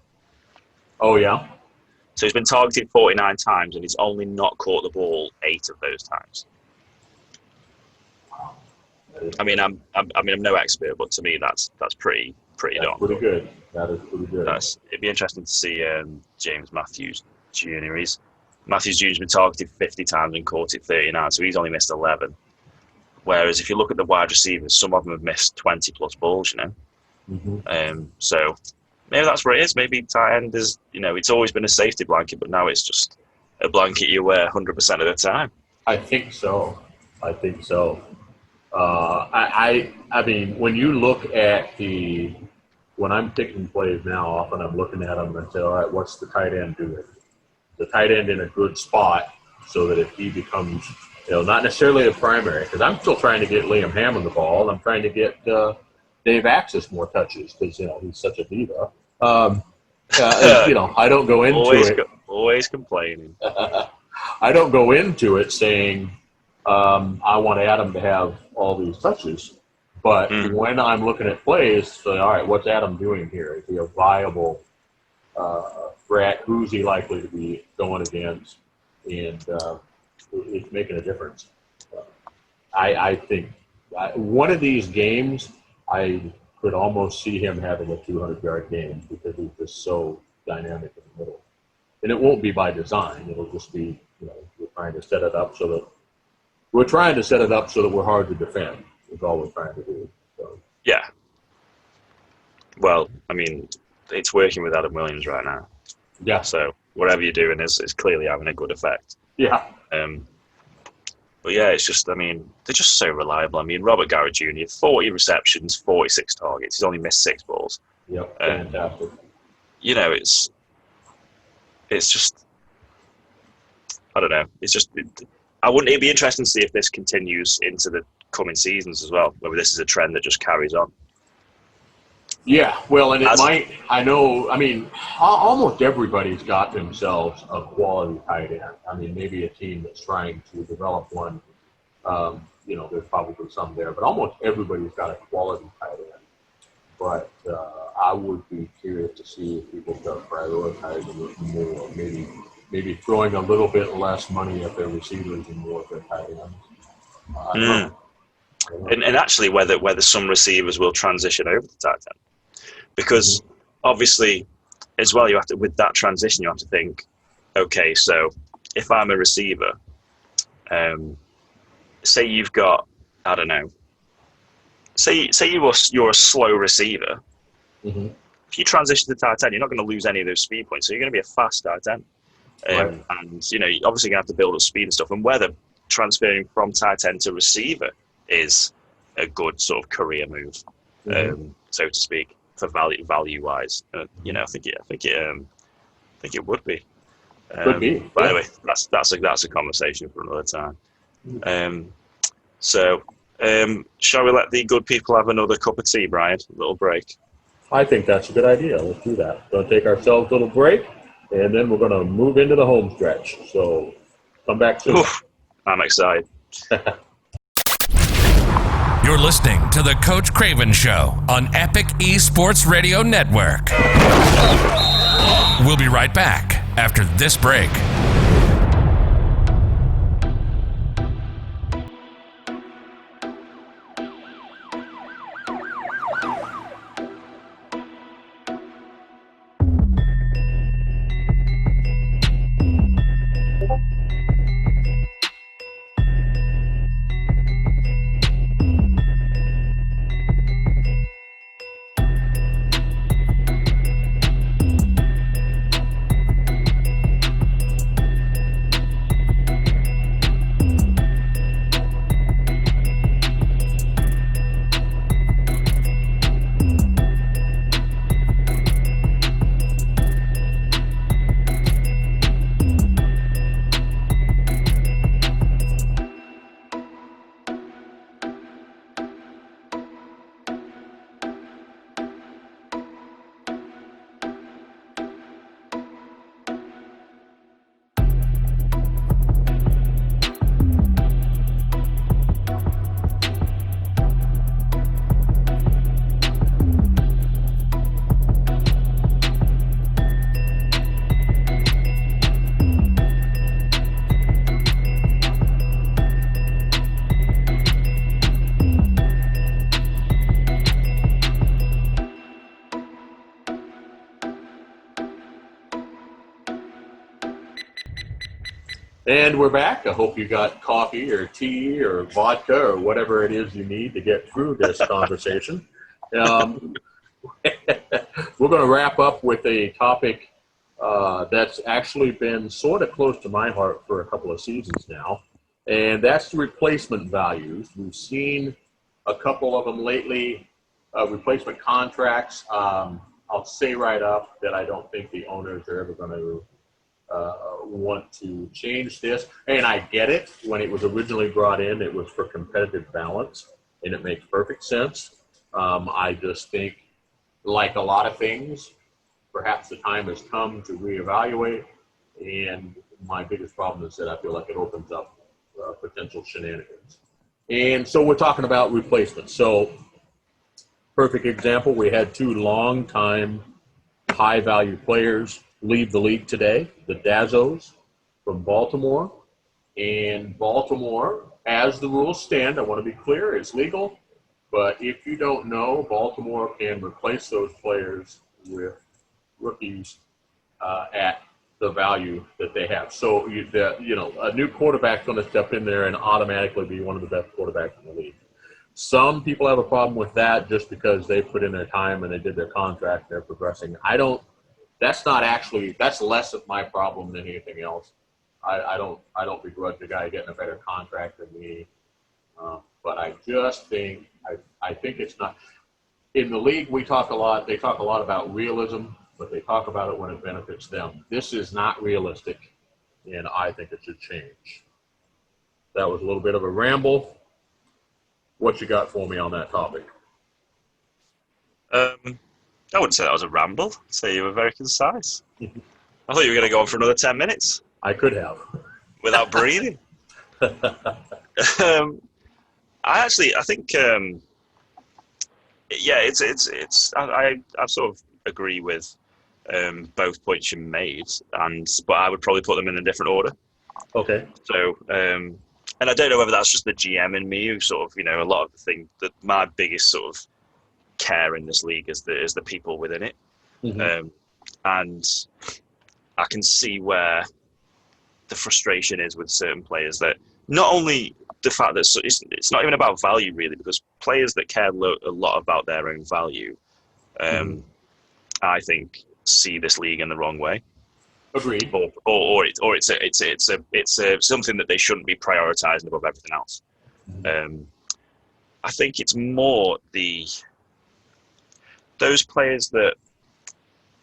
S2: Oh, yeah?
S3: So he's been targeted 49 times, and he's only not caught the ball 8 of those times. I mean, I'm no expert, but to me, that's pretty darn
S2: good. That is pretty good.
S3: It'd be interesting to see James Matthews Jr. Matthews Jr.'s been targeted 50 times and caught it 39, so he's only missed 11. Whereas if you look at the wide receivers, some of them have missed 20 plus balls,
S2: Mm-hmm.
S3: So maybe that's where it is. Maybe tight end is, it's always been a safety blanket, but now it's just a blanket you wear 100% of the time.
S2: I think so. I mean, when you look at when I'm picking plays now, often I'm looking at them and say, all right, what's the tight end doing? The tight end in a good spot so that if he becomes, not necessarily a primary, because I'm still trying to get Liam Hammond the ball. I'm trying to get Dave Axis more touches because, he's such a diva. I don't go into it.
S3: Always complaining.
S2: I don't go into it saying I want Adam to have all these touches. But when I'm looking at plays, so, all right, what's Adam doing here? Is he a viable threat? Who's he likely to be going against? And it's making a difference. I think one of these games, I could almost see him having a 200-yard game because he's just so dynamic in the middle. And it won't be by design. It'll just be, we're trying to set it up so that we're hard to defend. Is all we're trying to do. So.
S3: Yeah. Well, I mean, it's working with Adam Williams right now.
S2: Yeah.
S3: So whatever you're doing is clearly having a good effect.
S2: Yeah.
S3: But yeah, it's just, I mean, they're just so reliable. I mean, Robert Garrett Jr., 40 receptions, 46 targets. He's only missed 6 balls.
S2: Yep. Fantastic.
S3: It's just, I don't know. It's just, it'd be interesting to see if this continues into the coming seasons as well, whether this is a trend that just carries on.
S2: Yeah, well, and it might. I know. I mean, almost everybody's got themselves a quality tight end. I mean, maybe a team that's trying to develop one. There's probably some there, but almost everybody's got a quality tight end. But I would be curious to see if people start prioritizing it more. Maybe throwing a little bit less money at their receivers and more at their tight ends.
S3: And actually, whether some receivers will transition over to tight end. Because obviously, as well, you have to, with that transition, you have to think, okay, so if I'm a receiver, say you've got, I don't know, say you're a slow receiver. If you transition to tight end, you're not going to lose any of those speed points, so you're going to be a fast tight end.
S2: Right.
S3: And you're obviously going to have to build up speed and stuff. And whether transferring from tight end to receiver is a good sort of career move, so to speak, for value wise. I think it would be.
S2: Could be.
S3: But anyway, that's a conversation for another time. Shall we let the good people have another cup of tea, Brian? A little break.
S2: I think that's a good idea. Let's do that. We're going to take ourselves a little break, and then we're going to move into the home stretch. So come back soon.
S3: Oof, I'm excited.
S1: You're listening to the Coach Craven Show on Epic Esports Radio Network. We'll be right back after this break.
S2: And we're back. I hope you got coffee or tea or vodka or whatever it is you need to get through this conversation. We're going to wrap up with a topic that's actually been sort of close to my heart for a couple of seasons now. and that's the replacement values. We've seen a couple of them lately, replacement contracts. I'll say right up that I don't think the owners are ever going to want to change this. And I get it. When it was originally brought in, it was for competitive balance, and it makes perfect sense. I just think, like a lot of things, perhaps the time has come to reevaluate. And my biggest problem is that I feel like it opens up potential shenanigans. And so we're talking about replacements. So, perfect example, we had two long-time high-value players leave the league today, the Dazzos from Baltimore. And Baltimore, as the rules stand, I want to be clear, it's legal. But if you don't know, Baltimore can replace those players with rookies at the value that they have. So, a new quarterback's going to step in there and automatically be one of the best quarterbacks in the league. Some people have a problem with that just because they put in their time and they did their contract and they're progressing. That's less of my problem than anything else. I don't begrudge the guy getting a better contract than me. But I just think, I think it's not, in the league they talk a lot about realism, but they talk about it when it benefits them. This is not realistic, and I think it should change. That was a little bit of a ramble. What you got for me on that topic?
S3: I wouldn't say that was a ramble. I'd say you were very concise. I thought you were going to go on for another 10 minutes.
S2: I could have.
S3: Without breathing. I think, I sort of agree with both points you made, but I would probably put them in a different order.
S2: Okay.
S3: So, and I don't know whether that's just the GM in me who sort of, a lot of the thing that my biggest sort of care in this league is the people within it. Mm-hmm. And I can see where the frustration is with certain players, that not only the fact that it's not even about value really, because players that care a lot about their own value, I think see this league in the wrong way.
S2: Agreed.
S3: Or it's something that they shouldn't be prioritizing above everything else. Mm-hmm. I think it's more those players that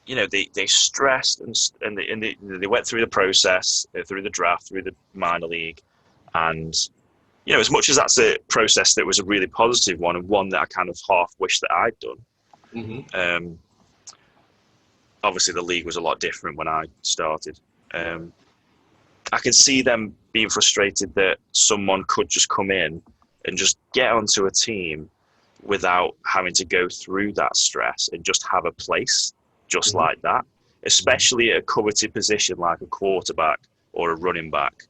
S3: they stressed and they went through the process, through the draft, through the minor league, and as much as that's a process that was a really positive one and one that I kind of half wish that I'd done. Mm-hmm. Obviously, the league was a lot different when I started. I can see them being frustrated that someone could just come in and just get onto a team without having to go through that stress and just have a place just mm-hmm. like that, especially at a coveted position like a quarterback or a running back,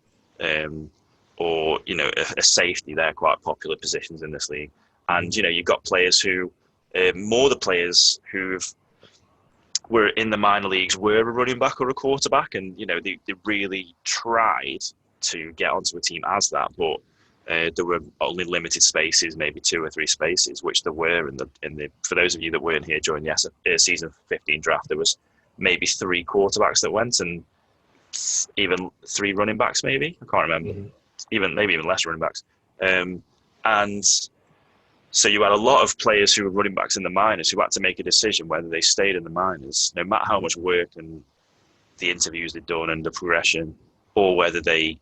S3: or a safety. They're quite popular positions in this league. And you've got players who more the players who were in the minor leagues were a running back or a quarterback, and they really tried to get onto a team as that, but there were only limited spaces, maybe 2 or 3 spaces, which there were in the. For those of you that weren't here during the season 15 draft, there was maybe 3 quarterbacks that went, and even 3 running backs, maybe. I can't remember. Mm-hmm. Maybe even less running backs. And so you had a lot of players who were running backs in the minors who had to make a decision whether they stayed in the minors, no matter how much work and the interviews they'd done and the progression, or whether they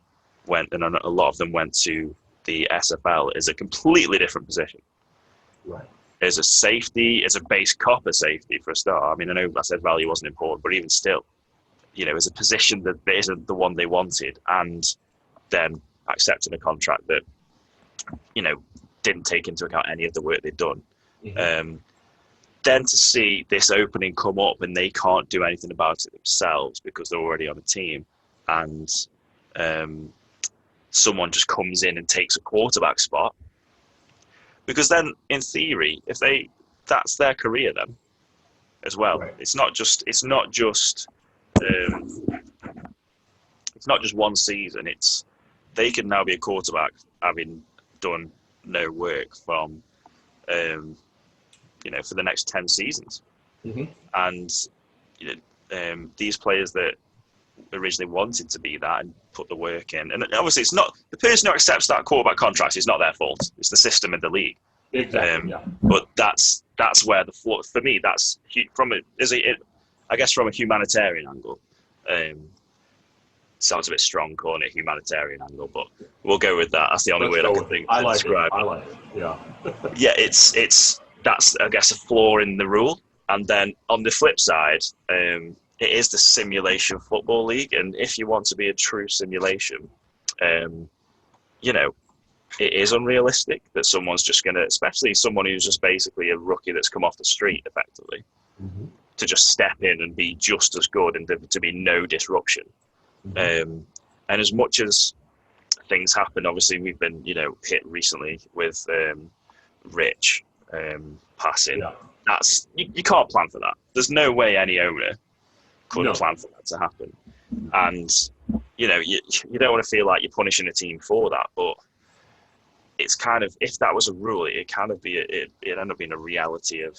S3: went, and a lot of them went to the SFL as a completely different position.
S2: Right.
S3: As a safety, as a base copper safety for a start. I mean, I know I said value wasn't important, but even still, as a position that isn't the one they wanted, and then accepting a contract that, didn't take into account any of the work they'd done. Mm-hmm. Then to see this opening come up and they can't do anything about it themselves because they're already on a team, and someone just comes in and takes a quarterback spot, because then in theory, that's their career then as well. Right. It's not just one season. They can now be a quarterback having done no work from for the next 10 seasons. Mm-hmm. And these players that originally wanted to be that and put the work in. And obviously, it's not the person who accepts that quarterback contract is not their fault. It's the system in the league.
S2: Exactly.
S3: But that's where the flaw for me. That's I guess from a humanitarian angle. Sounds a bit strong calling it a humanitarian angle, but we'll go with that. That's the only word I can think to describe it.
S2: I like it. Yeah.
S3: Yeah, it's that's I guess a flaw in the rule. And then on the flip side, it is the simulation football league, and if you want to be a true simulation, you know, it is unrealistic that someone's just going to, especially someone who's just basically a rookie that's come off the street, effectively, to just step in and be just as good and to be no disruption. And as much as things happen, obviously we've been, hit recently with Rich passing. Yeah. That's you can't plan for that. There's no way any owner could plan for that to happen. And you don't want to feel like you're punishing a team for that, but it's kind of, if that was a rule, it kind of be it end up being a reality of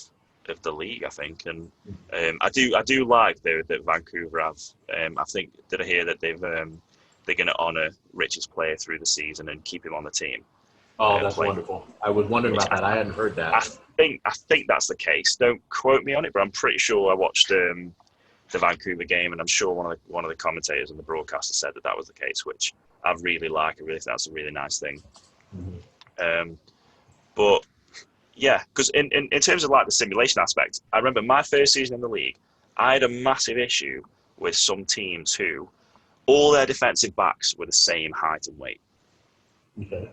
S3: the league, I think. And I do like though that Vancouver have. I think did I hear that they're going to honour Rich's player through the season and keep him on the team.
S2: Oh, that's wonderful. I was wondering about that. I hadn't heard that.
S3: I think that's the case. Don't quote me on it, but I'm pretty sure I watched the Vancouver game, and I'm sure one of the commentators and the broadcaster said that was the case, which I really like. I really think that's a really nice thing. But yeah, because in terms of like the simulation aspect, I remember my first season in the league, I had a massive issue with some teams who all their defensive backs were the same height and weight.
S2: Okay.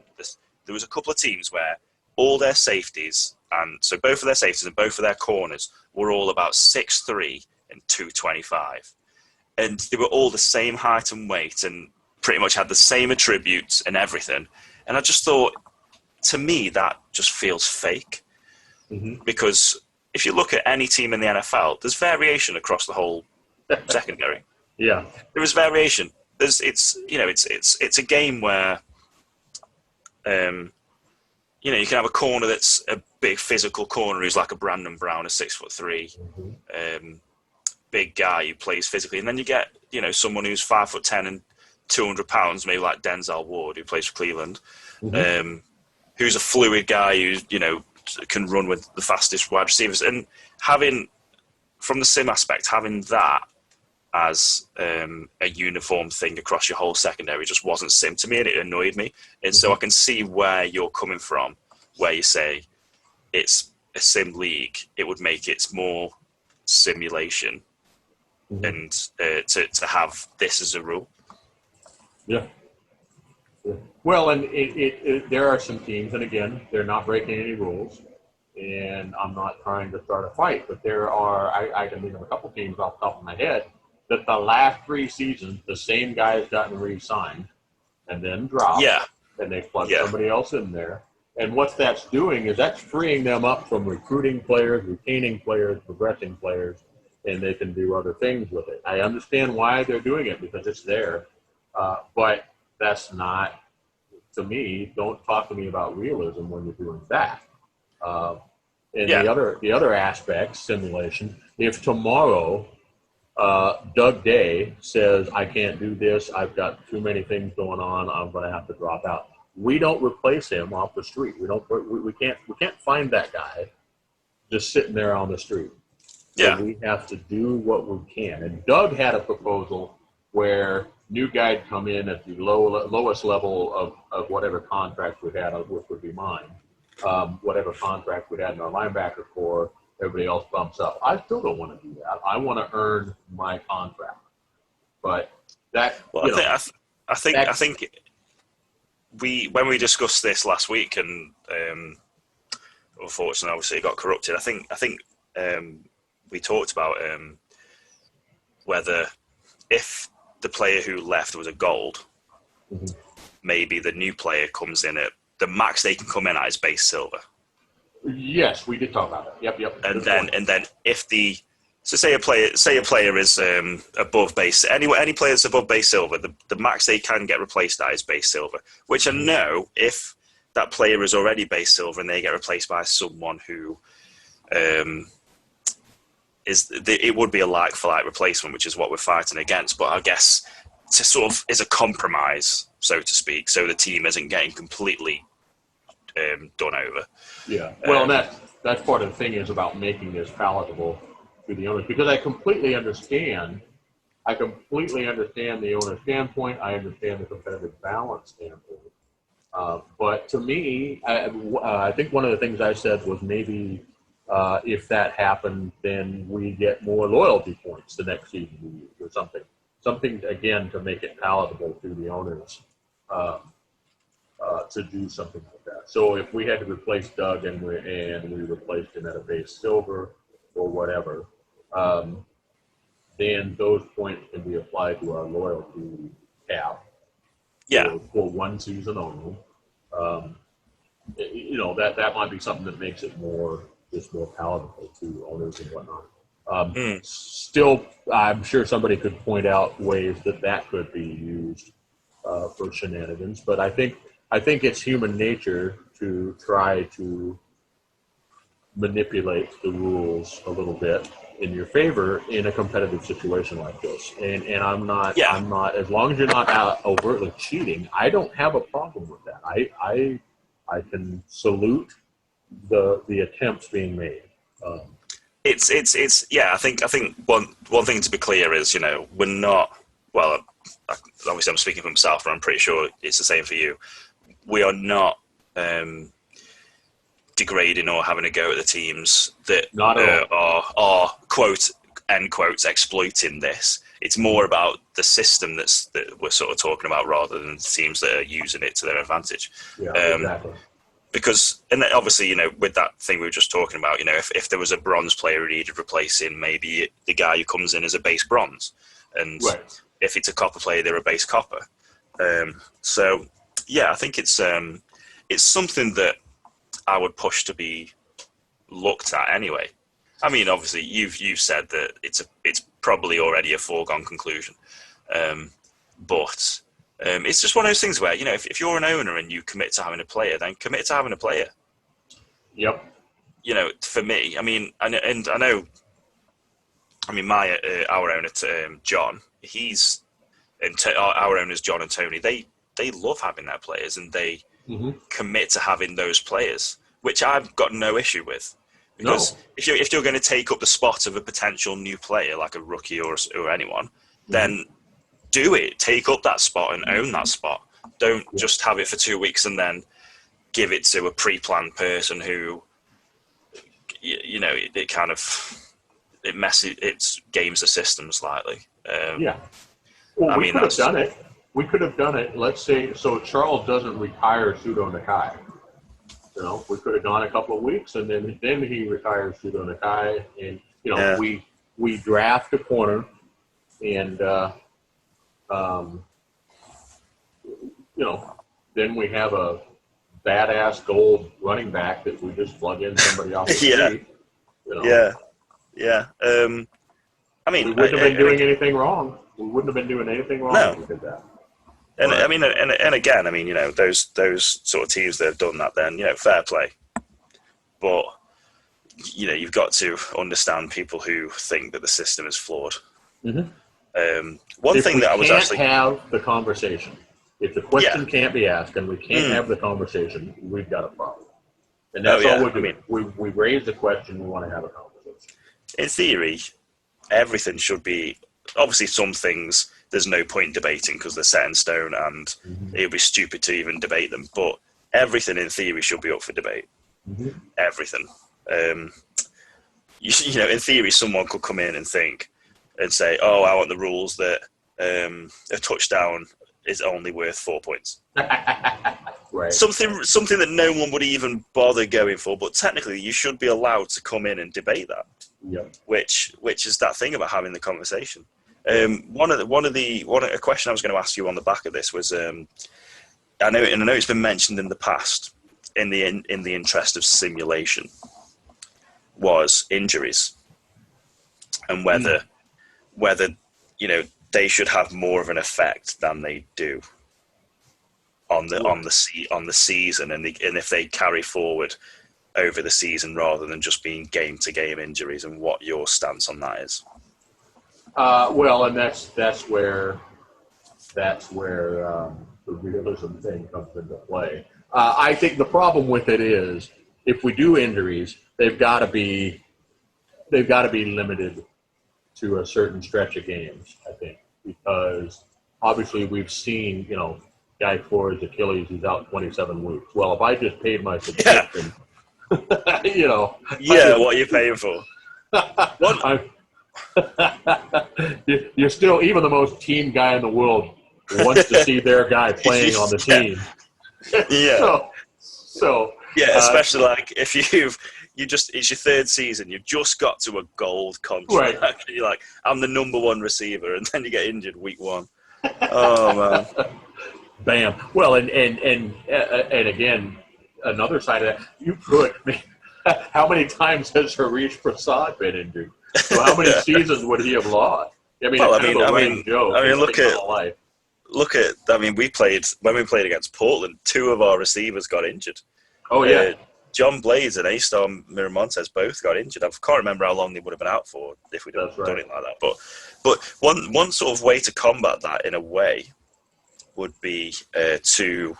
S3: There was a couple of teams where all their safeties, and so both of their safeties and both of their corners were all about 6'3" and 225. And they were all the same height and weight and pretty much had the same attributes and everything. And I just thought, to me, that just feels fake. Because if you look at any team in the NFL, there's variation across the whole secondary.
S2: Yeah.
S3: There is variation. It's a game where you can have a corner that's a big physical corner who's like a Brandon Brown, a 6'3", big guy who plays physically, and then you get someone who's 5'10" and 200 pounds, maybe like Denzel Ward, who plays for Cleveland, who's a fluid guy who can run with the fastest wide receivers, and having from the sim aspect, having that as a uniform thing across your whole secondary just wasn't sim to me, and it annoyed me. And so I can see where you're coming from, where you say it's a sim league, it would make it more simulation, and to have this as a rule.
S2: Yeah. Well, and there are some teams, and again, they're not breaking any rules, and I'm not trying to start a fight, but there are, I can think of a couple teams off the top of my head that the last 3 seasons, the same guy has gotten re-signed and then dropped, and they plug somebody else in there. And what that's doing is that's freeing them up from recruiting players, retaining players, progressing players, and they can do other things with it. I understand why they're doing it because it's there, but that's not, to me, don't talk to me about realism when you're doing that. The other aspect, simulation, if tomorrow Doug Day says, I can't do this, I've got too many things going on, I'm going to have to drop out, we don't replace him off the street. We can't find that guy just sitting there on the street. So we have to do what we can. And Doug had a proposal where new guy'd come in at the lowest level of whatever contract we had, which would be mine. Whatever contract we had in our linebacker corps, everybody else bumps up. I still don't want to do that. I want to earn my contract. But that,
S3: I think when we discussed this last week, and unfortunately, obviously, it got corrupted. I think we talked about whether if the player who left was a gold, maybe the new player comes in at the max they can come in at is base silver.
S2: Yes, we did talk about it. Yep.
S3: And then if say a player is above base, any player that's above base silver, the max they can get replaced at is base silver. Which I know if that player is already base silver and they get replaced by someone who it would be a like-for-like replacement, which is what we're fighting against. But I guess to sort of is a compromise, so to speak, so the team isn't getting completely done over.
S2: Yeah. Well, that's part of the thing is about making this palatable to the owners, because I completely understand the owner's standpoint. I understand the competitive balance standpoint. But to me, I think one of the things I said was maybe if that happened, then we get more loyalty points the next season we use or something. Something, again, to make it palatable to the owners to do something like that. So if we had to replace Doug and we replaced him at a base silver or whatever, then those points can be applied to our loyalty cap for one season only. That might be something that makes it more palatable to owners and whatnot. Still, I'm sure somebody could point out ways that could be used for shenanigans, but I think it's human nature to try to manipulate the rules a little bit in your favor in a competitive situation like this. And I'm not, as long as you're not overtly cheating, I don't have a problem with that. I can salute the attempts being made.
S3: I think one thing to be clear is, we're not, well, obviously I'm speaking for myself, and I'm pretty sure it's the same for you. We are not degrading or having a go at the teams that are quote end quotes exploiting this. It's more about the system that we're sort of talking about rather than the teams that are using it to their advantage.
S2: Yeah, exactly.
S3: Because, and obviously, with that thing we were just talking about, if there was a bronze player who needed replacing, maybe the guy who comes in as a base bronze, and if it's a copper player, they're a base copper. So yeah, I think it's something that I would push to be looked at anyway. I mean, obviously, you've said that it's probably already a foregone conclusion, but it's just one of those things where if you're an owner and you commit to having a player, then commit to having a player.
S2: Yep.
S3: For me, I mean, and I know, I mean, our owner John, our owners John and Tony, they love having their players and they commit to having those players, which I've got no issue with. Because if you're going to take up the spot of a potential new player, like a rookie or anyone, then do it. Take up that spot and own that spot. Don't just have it for 2 weeks and then give it to a pre-planned person who, it kind of it games the system slightly.
S2: Well, we could have done it. We could have done it. Let's say so. Charles doesn't retire Pseudo Nakai. We could have gone a couple of weeks, and then he retires Pseudo Nakai, and we draft a corner, and then we have a badass gold running back that we just plug in somebody off the street.
S3: I mean,
S2: we wouldn't have been doing anything wrong. We wouldn't have been doing anything wrong if we did that.
S3: And I mean, and again, I mean, those sort of teams that have done that, then fair play. But you've got to understand people who think that the system is flawed. One thing that I was actually
S2: have the conversation. If the question can't be asked and we can't have the conversation, we've got a problem. And that's all we're doing. We raise the question. We want to have a conversation.
S3: In theory, everything should be. Obviously, some things there's no point debating because they're set in stone, and it would be stupid to even debate them. But everything, in theory, should be up for debate. Everything. In theory, someone could come in and think and say, "Oh, I want the rules that a touchdown is only worth 4 points."
S2: Right.
S3: Something that no one would even bother going for. But technically, you should be allowed to come in and debate that.
S2: Yep.
S3: Which is that thing about having the conversation. A question I was going to ask you on the back of this was, I know it's been mentioned in the past, in the interest of simulation, was injuries, and whether they should have more of an effect than they do on the season, and if they carry forward over the season rather than just being game-to-game injuries, and what your stance on that is.
S2: Well, and that's where the realism thing comes into play. I think the problem with it is if we do injuries, they've got to be limited to a certain stretch of games, I think, because obviously we've seen, guy for his Achilles, he's out 27 weeks. Well, if I just paid my subscription,
S3: Yeah, what are you paying for?
S2: You're still, even the most team guy in the world wants to see their guy playing on the team.
S3: Yeah.
S2: So
S3: yeah, especially like if it's your third season, you've just got to a gold contract.
S2: Right.
S3: You're like, I'm the number one receiver, and then you get injured week 1. Oh man.
S2: Bam. Well, and again, another side of that, how many times has Harish Prasad been injured? So how many seasons would he have lost? When
S3: we played against Portland, 2 of our receivers got injured.
S2: Oh yeah.
S3: John Blades and A-Star Miramontes both got injured. I can't remember how long they would have been out for if we'd done it like that. But one sort of way to combat that in a way would be to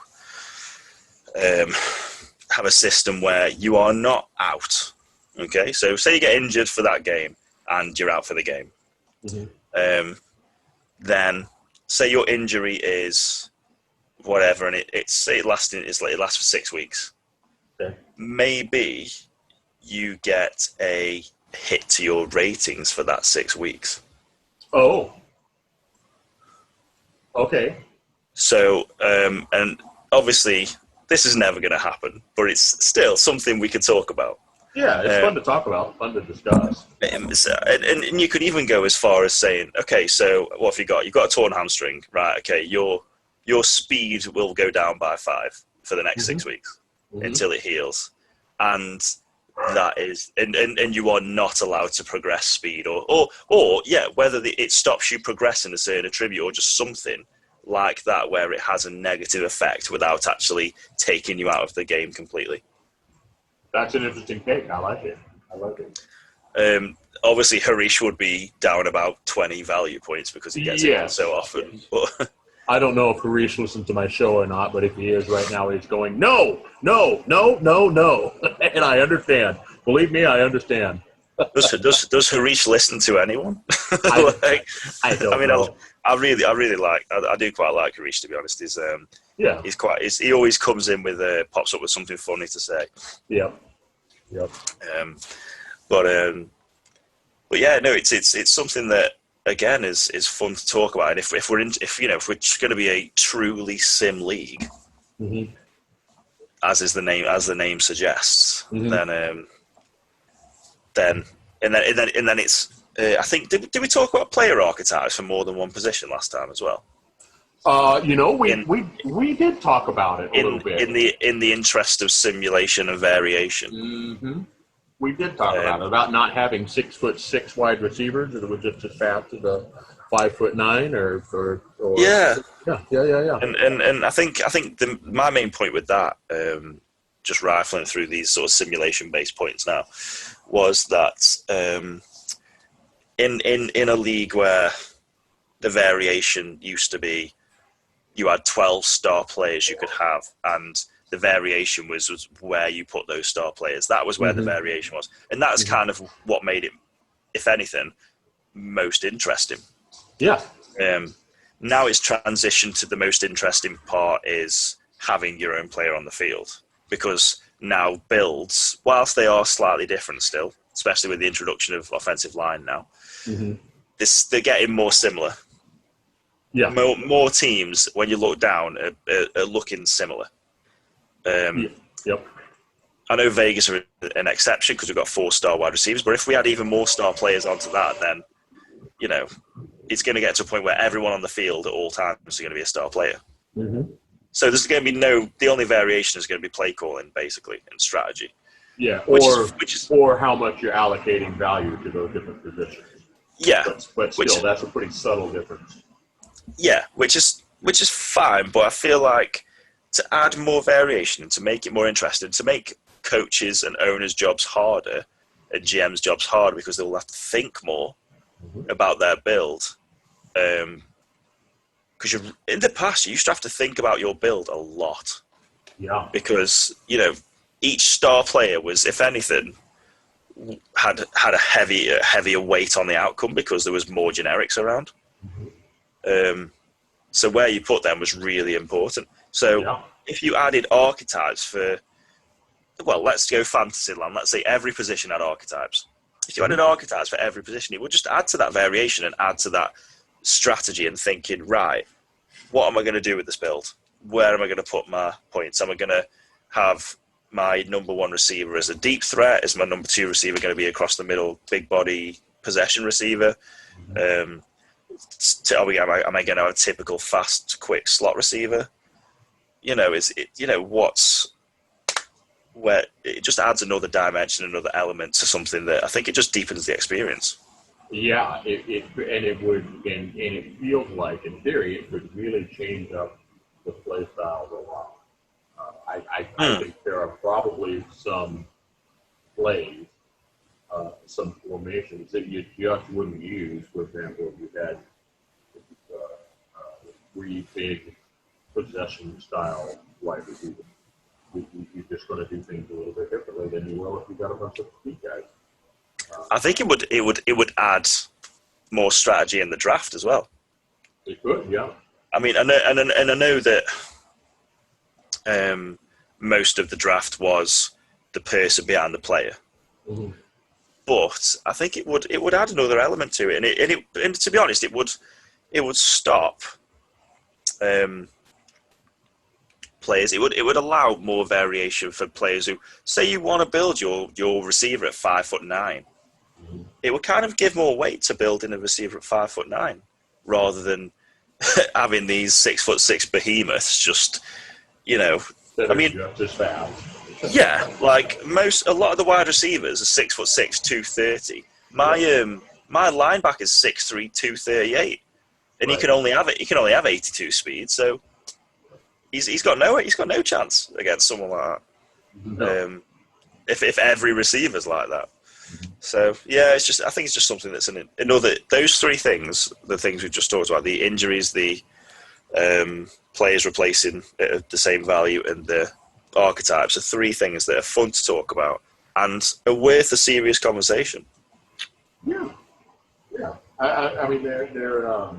S3: have a system where you are not out. Okay, so say you get injured for that game and you're out for the game. Mm-hmm. Then say your injury is whatever, and it lasts for 6 weeks.
S2: Okay.
S3: Maybe you get a hit to your ratings for that 6 weeks.
S2: Oh. Okay.
S3: So, and obviously this is never going to happen, but it's still something we could talk about.
S2: Yeah, it's fun to talk about, fun to discuss.
S3: And you could even go as far as saying, okay, so what have you got? You've got a torn hamstring, right? Okay, your speed will go down by 5 for the next 6 weeks until it heals. And that is, and you are not allowed to progress speed or whether it stops you progressing a certain attribute or just something like that where it has a negative effect without actually taking you out of the game completely.
S2: That's an interesting take. I like it.
S3: Obviously, Harish would be down about 20 value points because he gets it so often. But
S2: I don't know if Harish listens to my show or not, but if he is right now, he's going, no. And I understand. Believe me, I understand.
S3: Does Harish listen to anyone?
S2: I don't know.
S3: I do quite like Harish, to be honest. He always comes in with pops up with something funny to say.
S2: Yep.
S3: But yeah, no, it's something that again is fun to talk about. And if we're going to be a truly sim league, as the name suggests, then it's. I think did we talk about player archetypes for more than one position last time as well? We did talk about it a little bit in the interest of simulation and variation.
S2: We did talk about not having 6'6" wide receivers that were just as fast as a 5'9" or
S3: yeah. And I think my main point with that, just rifling through these sort of simulation based points now, was that in a league where the variation used to be you had 12 star players you could have, and the variation was where you put those star players. That was where the variation was. And that's kind of what made it, if anything, most interesting.
S2: Yeah.
S3: Now it's transitioned to the most interesting part is having your own player on the field, because now builds, whilst they are slightly different still, especially with the introduction of offensive line now, they're getting more similar.
S2: Yeah.
S3: More teams, when you look down, are looking similar.
S2: Yep.
S3: I know Vegas are an exception because we've got 4-star wide receivers, but if we add even more star players onto that, then, it's going to get to a point where everyone on the field at all times is going to be a star player. So there's going to be the only variation is going to be play calling, basically, and strategy.
S2: Yeah,
S3: which is
S2: or how much you're allocating value to those different positions.
S3: Yeah.
S2: But still, that's a pretty subtle difference.
S3: Yeah, which is fine, but I feel like to add more variation and to make it more interesting, to make coaches and owners' jobs harder and GM's jobs harder because they'll have to think more about their build. Because in the past, you used to have to think about your build a lot.
S2: Yeah.
S3: Because, each star player was, if anything, had a heavier weight on the outcome because there was more generics around. So where you put them was really important. So if you added archetypes for, let's go fantasy land. Let's say every position had archetypes. If you added archetypes for every position, it would just add to that variation and add to that strategy and thinking, right, what am I going to do with this build? Where am I going to put my points? Am I going to have my number one receiver as a deep threat? Is my number two receiver going to be across the middle, big body possession receiver? Am I going to have a typical fast, quick slot receiver? Where it just adds another dimension, another element to something that I think it just deepens the experience.
S2: Yeah, it feels like, in theory, it would really change up the play style a lot. I think there are probably some plays, some formations that you just wouldn't use. For example, if you had three big possession style wide receivers, you're just going to do things a little bit differently than you will if you got a bunch of speed guys.
S3: I think it would add more strategy in the draft as well.
S2: It could, yeah.
S3: I mean, I know that most of the draft was the person behind the player, but I think it would add another element to it, and to be honest, it would stop players. It would allow more variation for players who say you want to build your receiver at 5'9". It would kind of give more weight to building a receiver at 5'9", rather than having these 6'6" behemoths. Just
S2: Just fast.
S3: yeah, like a lot of the wide receivers are 6'6", 230. My linebacker is 6'3", 238, and he can only have 82 speed. So he's got no chance against someone like that.
S2: No.
S3: If every receiver's like that. So yeah, I think it's just something that's another. Those three things, the things we've just talked about, the injuries, the players replacing at the same value, and the archetypes, are three things that are fun to talk about and are worth a serious conversation.
S2: Yeah. I mean, they're.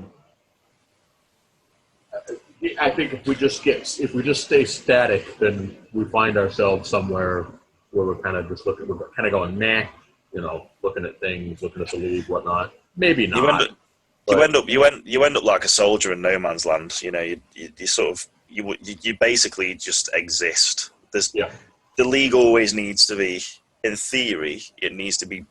S2: I think if we just stay static, then we find ourselves somewhere where we're kind of just going, nah, looking at things, looking at the league, whatnot. Maybe not.
S3: You end up like a soldier in no man's land. You basically just exist. The league always needs to be, in theory, it needs to be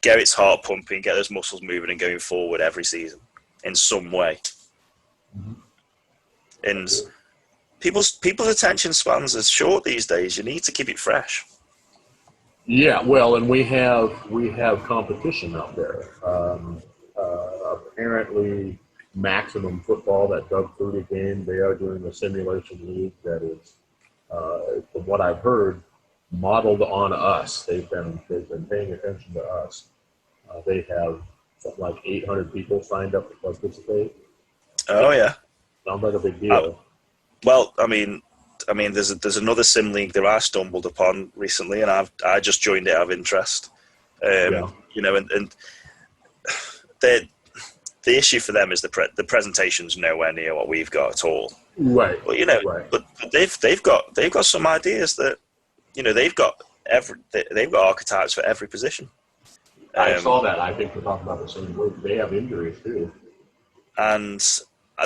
S3: get its heart pumping, get those muscles moving and going forward every season in some way. And people's attention spans are short these days. You need to keep it fresh.
S2: Yeah, well, and we have competition out there. Apparently, Maximum Football, that Doug Flutie game, they are doing a simulation league that is, from what I've heard, modeled on us. They've been paying attention to us. They have something like 800 people signed up to participate.
S3: Oh yeah,
S2: sounds like a big deal.
S3: Well, I mean, there's another sim league that I stumbled upon recently, and I just joined it out of interest. And the issue for them is the presentation's nowhere near what we've got at all.
S2: Right.
S3: But but they've got some ideas that they've got archetypes for every position.
S2: I saw that. I think we're talking about the same group. They have injuries too.
S3: And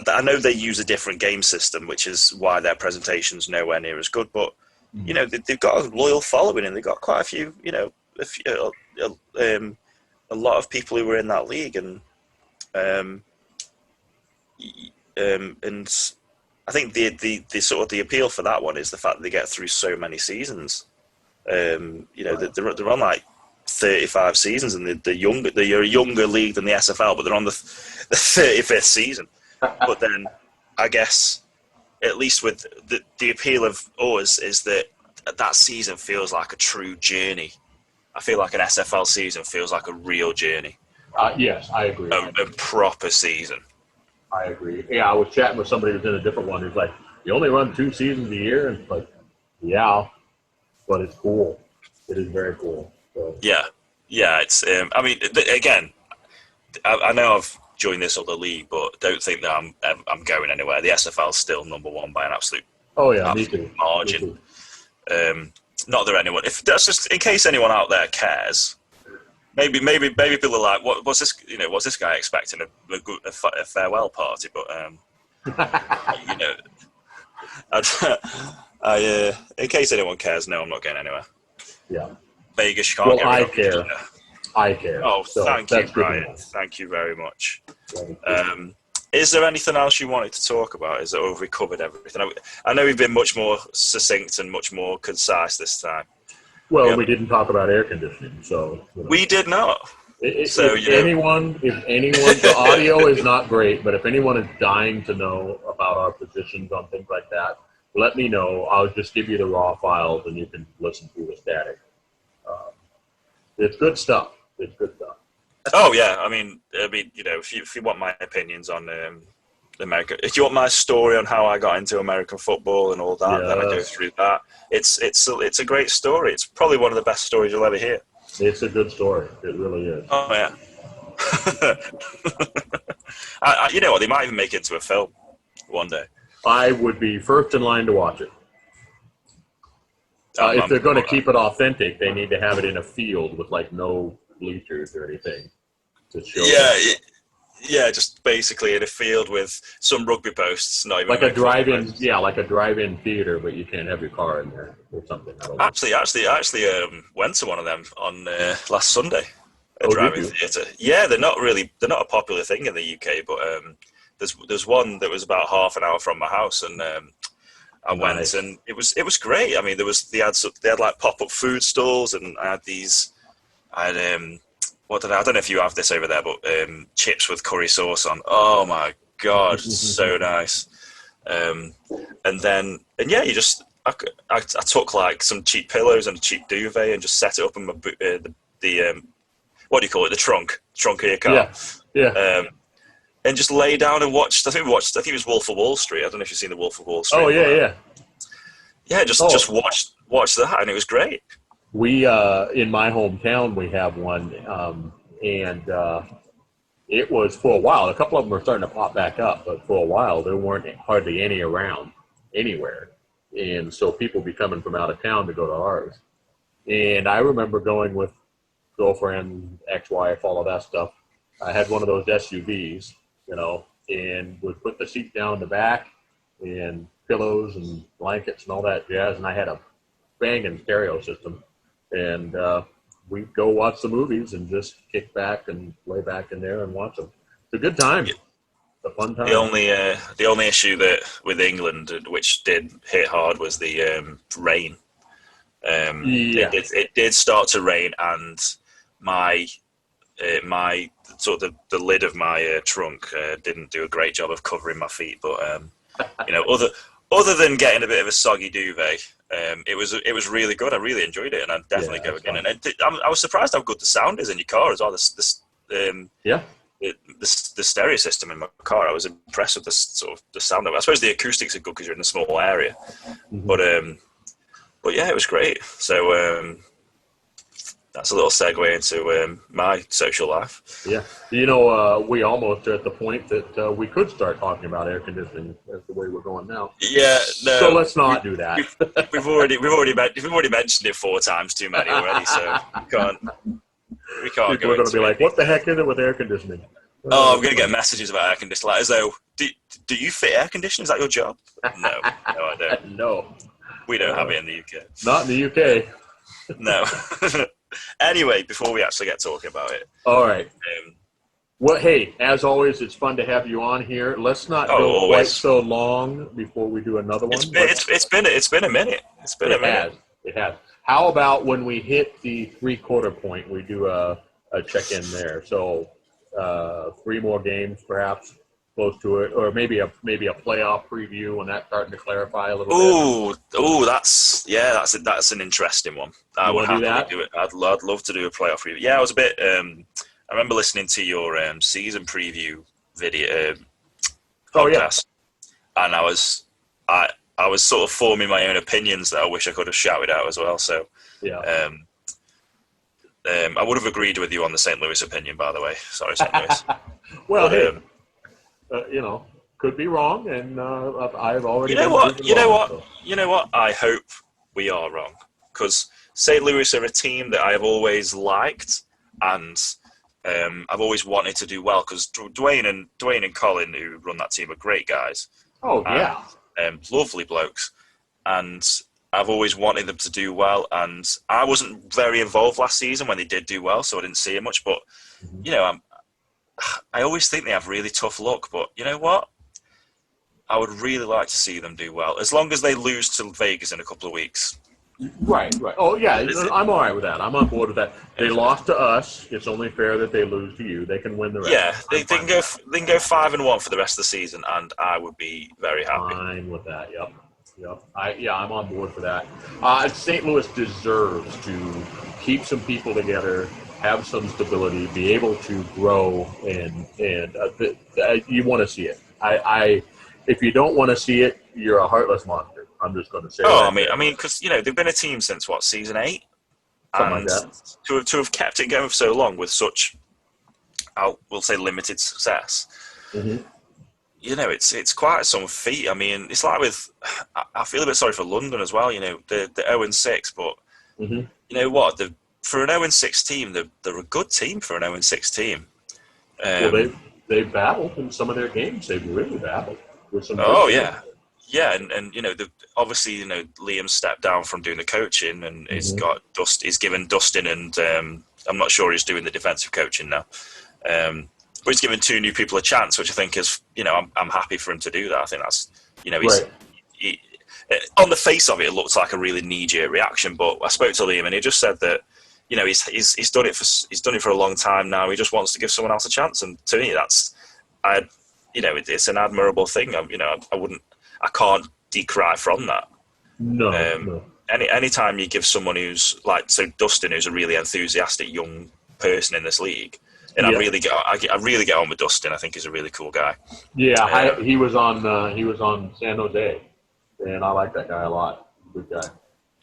S3: I know they use a different game system, which is why their presentation's nowhere near as good. But they've got a loyal following, and they've got quite a few, a lot of people who were in that league, and I think the sort of the appeal for that one is the fact that they get through so many seasons. They're on like 35 seasons, and they're a younger league than the SFL, but they're on the 35th season. But then, I guess, at least with the appeal of ours is that that season feels like a true journey. I feel like an SFL season feels like a real journey.
S2: Yes, I agree.
S3: A proper season.
S2: I agree. Yeah, I was chatting with somebody who's in a different one who's like, you only run 2 seasons a year? And it's like, yeah, but it's cool. It is very cool. So.
S3: Yeah. It's. I mean, again, I know I've joined this other league, but don't think that I'm going anywhere. The SFL is still number one by an absolute.
S2: Oh yeah, me too.
S3: Margin.
S2: Me too.
S3: Not that anyone. If that's just in case anyone out there cares. Maybe people are like, what's this? What's this guy expecting a farewell party? But in case anyone cares, no, I'm not going anywhere.
S2: Yeah.
S3: Vegas, you can't
S2: well, I care. I care.
S3: Oh,
S2: so
S3: thank you, Brian. Thank you very much. Is there anything else you wanted to talk about? Is that we've covered everything? I know we've been much more succinct and much more concise this time.
S2: Well, we didn't talk about air conditioning, so
S3: we did not.
S2: If anyone, the audio is not great, but if anyone is dying to know about our positions on things like that, let me know. I'll just give you the raw files, and you can listen through the static. It's good stuff.
S3: Oh yeah, I mean, if you want my opinions on America, if you want my story on how I got into American football and all that, then I go through that. It's a great story. It's probably one of the best stories you'll ever hear.
S2: It's a good story. It really is.
S3: Oh yeah. You know what? They might even make it into a film one day.
S2: I would be first in line to watch it. If they're going to keep it authentic, they need to have it in a field with like no bleachers or anything to show.
S3: Yeah, just basically in a field with some rugby posts, not even
S2: like a drive-in. Yeah, like a drive-in theater, but you can't have your car in there or something.
S3: Actually, went to one of them on last Sunday. A drive-in theater. Yeah, they're not a popular thing in the UK, but there's one that was about half an hour from my house, and I went, and it was great. I mean, they had like pop-up food stalls, and I had I don't know if you have this over there, but chips with curry sauce on. Oh my god, so nice. I took like some cheap pillows and a cheap duvet and just set it up in my the what do you call it? The trunk of your car.
S2: Yeah.
S3: And just lay down and watched. I think it was Wolf of Wall Street. I don't know if you've seen the Wolf of Wall Street.
S2: Oh yeah.
S3: Yeah, just watched that, and it was great.
S2: We in my hometown we have one, and it was for a while. A couple of them are starting to pop back up, but for a while there weren't hardly any around anywhere, and so people be coming from out of town to go to ours. And I remember going with girlfriend, ex-wife, all of that stuff. I had one of those SUVs, and would put the seat down in the back and pillows and blankets and all that jazz, and I had a banging stereo system. And we'd go watch the movies and just kick back and lay back in there and watch them. It's a good time. It's a fun time.
S3: The only issue that with England, which did hit hard, was the rain. It did start to rain, and my sort of the lid of my trunk didn't do a great job of covering my feet. But other than getting a bit of a soggy duvet. It was really good. I really enjoyed it, and I'd definitely go again. Fun. And I was surprised how good the sound is in your car as well. The stereo system in my car. I was impressed with the sound of it. I suppose the acoustics are good because you're in a small area, but yeah, it was great. So that's a little segue into my social life.
S2: Yeah, we almost are at the point that we could start talking about air conditioning as the way we're going now.
S3: Yeah, no.
S2: So let's not do that.
S3: We've already mentioned it 4 times too many already, so we can't.
S2: People are going to be like, "What the heck is it with air conditioning?"
S3: Oh, I'm going to get messages about air conditioning, like as though, do you fit air conditioning? Is that your job? No, I don't.
S2: No,
S3: we don't have it in the UK.
S2: Not in the UK.
S3: No. Anyway, before we actually get talking about it.
S2: All right. Well, hey, as always, it's fun to have you on here. Let's not go quite so long before we do another one.
S3: It's been a minute.
S2: It has. How about when we hit the 3/4 point, we do a check-in there. So 3 more games, perhaps, close to it, or maybe a playoff preview when that's starting to clarify a little bit.
S3: That's an interesting one. I would happily do it. I'd love to do a playoff preview. Yeah, I was a bit. I remember listening to your season preview video podcast, and I was sort of forming my own opinions that I wish I could have shouted out as well. So I would have agreed with you on the St. Louis opinion, by the way. Sorry, St. Louis.
S2: Well, could be wrong, and I've already.
S3: You know what? I hope we are wrong, because St. Louis are a team that I've always liked, and I've always wanted to do well, because Dwayne and Colin, who run that team, are great guys.
S2: Oh yeah,
S3: lovely blokes, and I've always wanted them to do well. And I wasn't very involved last season when they did do well, so I didn't see it much. But I always think they have really tough luck. But you know what? I would really like to see them do well, as long as they lose to Vegas in a couple of weeks.
S2: Right. Oh, yeah, I'm all right with that. I'm on board with that. They lost to us. It's only fair that they lose to you. They can win the rest.
S3: Yeah, they can go 5-1 for the rest of the season, and I would be very happy.
S2: Fine with that, yep. I'm on board for that. St. Louis deserves to keep some people together, have some stability, be able to grow, and you want to see it. If you don't want to see it, you're a heartless monster. I'm just going to say.
S3: Oh, I mean, because they've been a team since season 8,
S2: something
S3: and
S2: like that.
S3: To have kept it going for so long with such, we'll say, limited success. Mm-hmm. It's quite some feat. I mean, it's like I feel a bit sorry for London as well. They're 0-6, but you know what? For an 0-6 team, they're a good team for an 0-6 team.
S2: Well, they battled in some of their games. They've really battled with some.
S3: Yeah, and obviously Liam stepped down from doing the coaching, and he's given Dustin, and I'm not sure he's doing the defensive coaching now, but he's given 2 new people a chance, which I think is I'm happy for him to do that. I think that's
S2: right.
S3: On the face of it, it looks like a really knee-jerk reaction, but I spoke to Liam and he just said that he's done it for a long time now. He just wants to give someone else a chance, and to me it's an admirable thing. I can't decry from that.
S2: No.
S3: Anytime you give someone who's Dustin, who's a really enthusiastic young person in this league, and I really get on with Dustin. I think he's a really cool guy.
S2: Yeah, he was on San Jose, and I like that guy a lot. Good guy.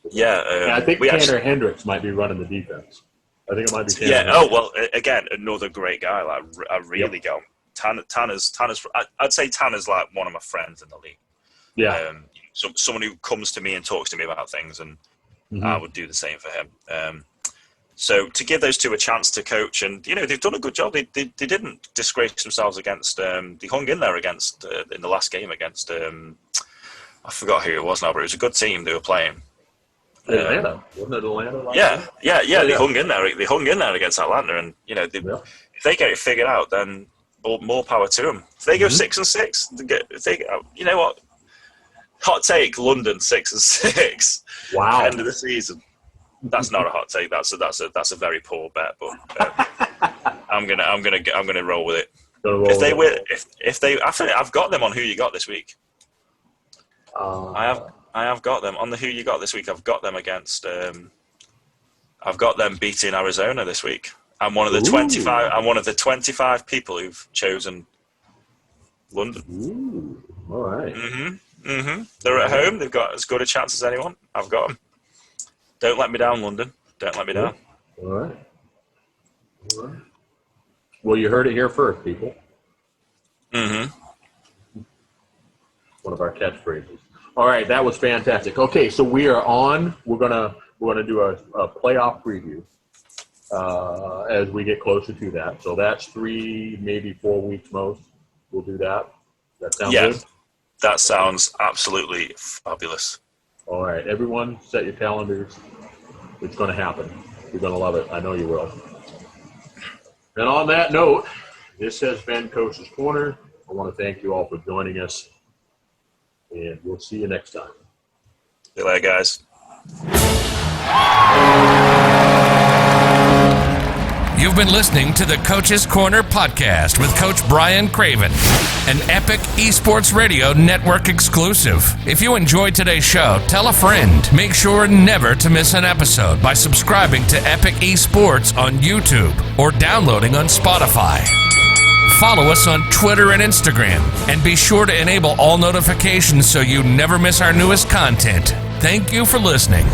S3: Yeah,
S2: and I think Tanner Hendricks might be running the defense. I think it might be Tanner.
S3: Yeah. Oh well, again, another great guy. I really get on. Tanner's. I'd say Tanner's like one of my friends in the league.
S2: Yeah.
S3: Someone who comes to me and talks to me about things, and I would do the same for him. So to give those 2 a chance to coach, and they've done a good job. They didn't disgrace themselves against. They hung in there against in the last game against. I forgot who it was now, but it was a good team they were playing.
S2: Atlanta, wasn't it Atlanta?
S3: Yeah. They hung in there. They hung in there against Atlanta, and if they get it figured out, then more power to them. If they go 6-6, you know what? Hot take: London 6-6.
S2: Wow.
S3: End of the season. That's not a hot take. That's a very poor bet, but I'm gonna roll with it. If they win, I think I've got them on who you got this week. I have got them on the who you got this week. I've got them against. I've got them beating Arizona this week. I'm one of the 25. I'm one of the 25 people who've chosen London.
S2: Ooh, all right.
S3: They're at home. They've got as good a chance as anyone. I've got them. Don't let me down, London. Don't let me down.
S2: All right. Well, you heard it here first, people.
S3: Mm-hmm.
S2: One of our catchphrases. All right, that was fantastic. Okay, so we are on. We're gonna do a playoff preview as we get closer to that. So that's 3, maybe 4 weeks most. We'll do that. That sounds good?
S3: That sounds absolutely fabulous.
S2: All right, everyone, set your calendars. It's going to happen. You're going to love it. I know you will. And on that note, this has been Coach's Corner. I want to thank you all for joining us, and we'll see you next time.
S3: See you later, guys.
S1: You've been listening to the Coach's Corner podcast with Coach Brian Craven, an Epic Esports Radio Network exclusive. If you enjoyed today's show, tell a friend. Make sure never to miss an episode by subscribing to Epic Esports on YouTube or downloading on Spotify. Follow us on Twitter and Instagram, and be sure to enable all notifications so you never miss our newest content. Thank you for listening.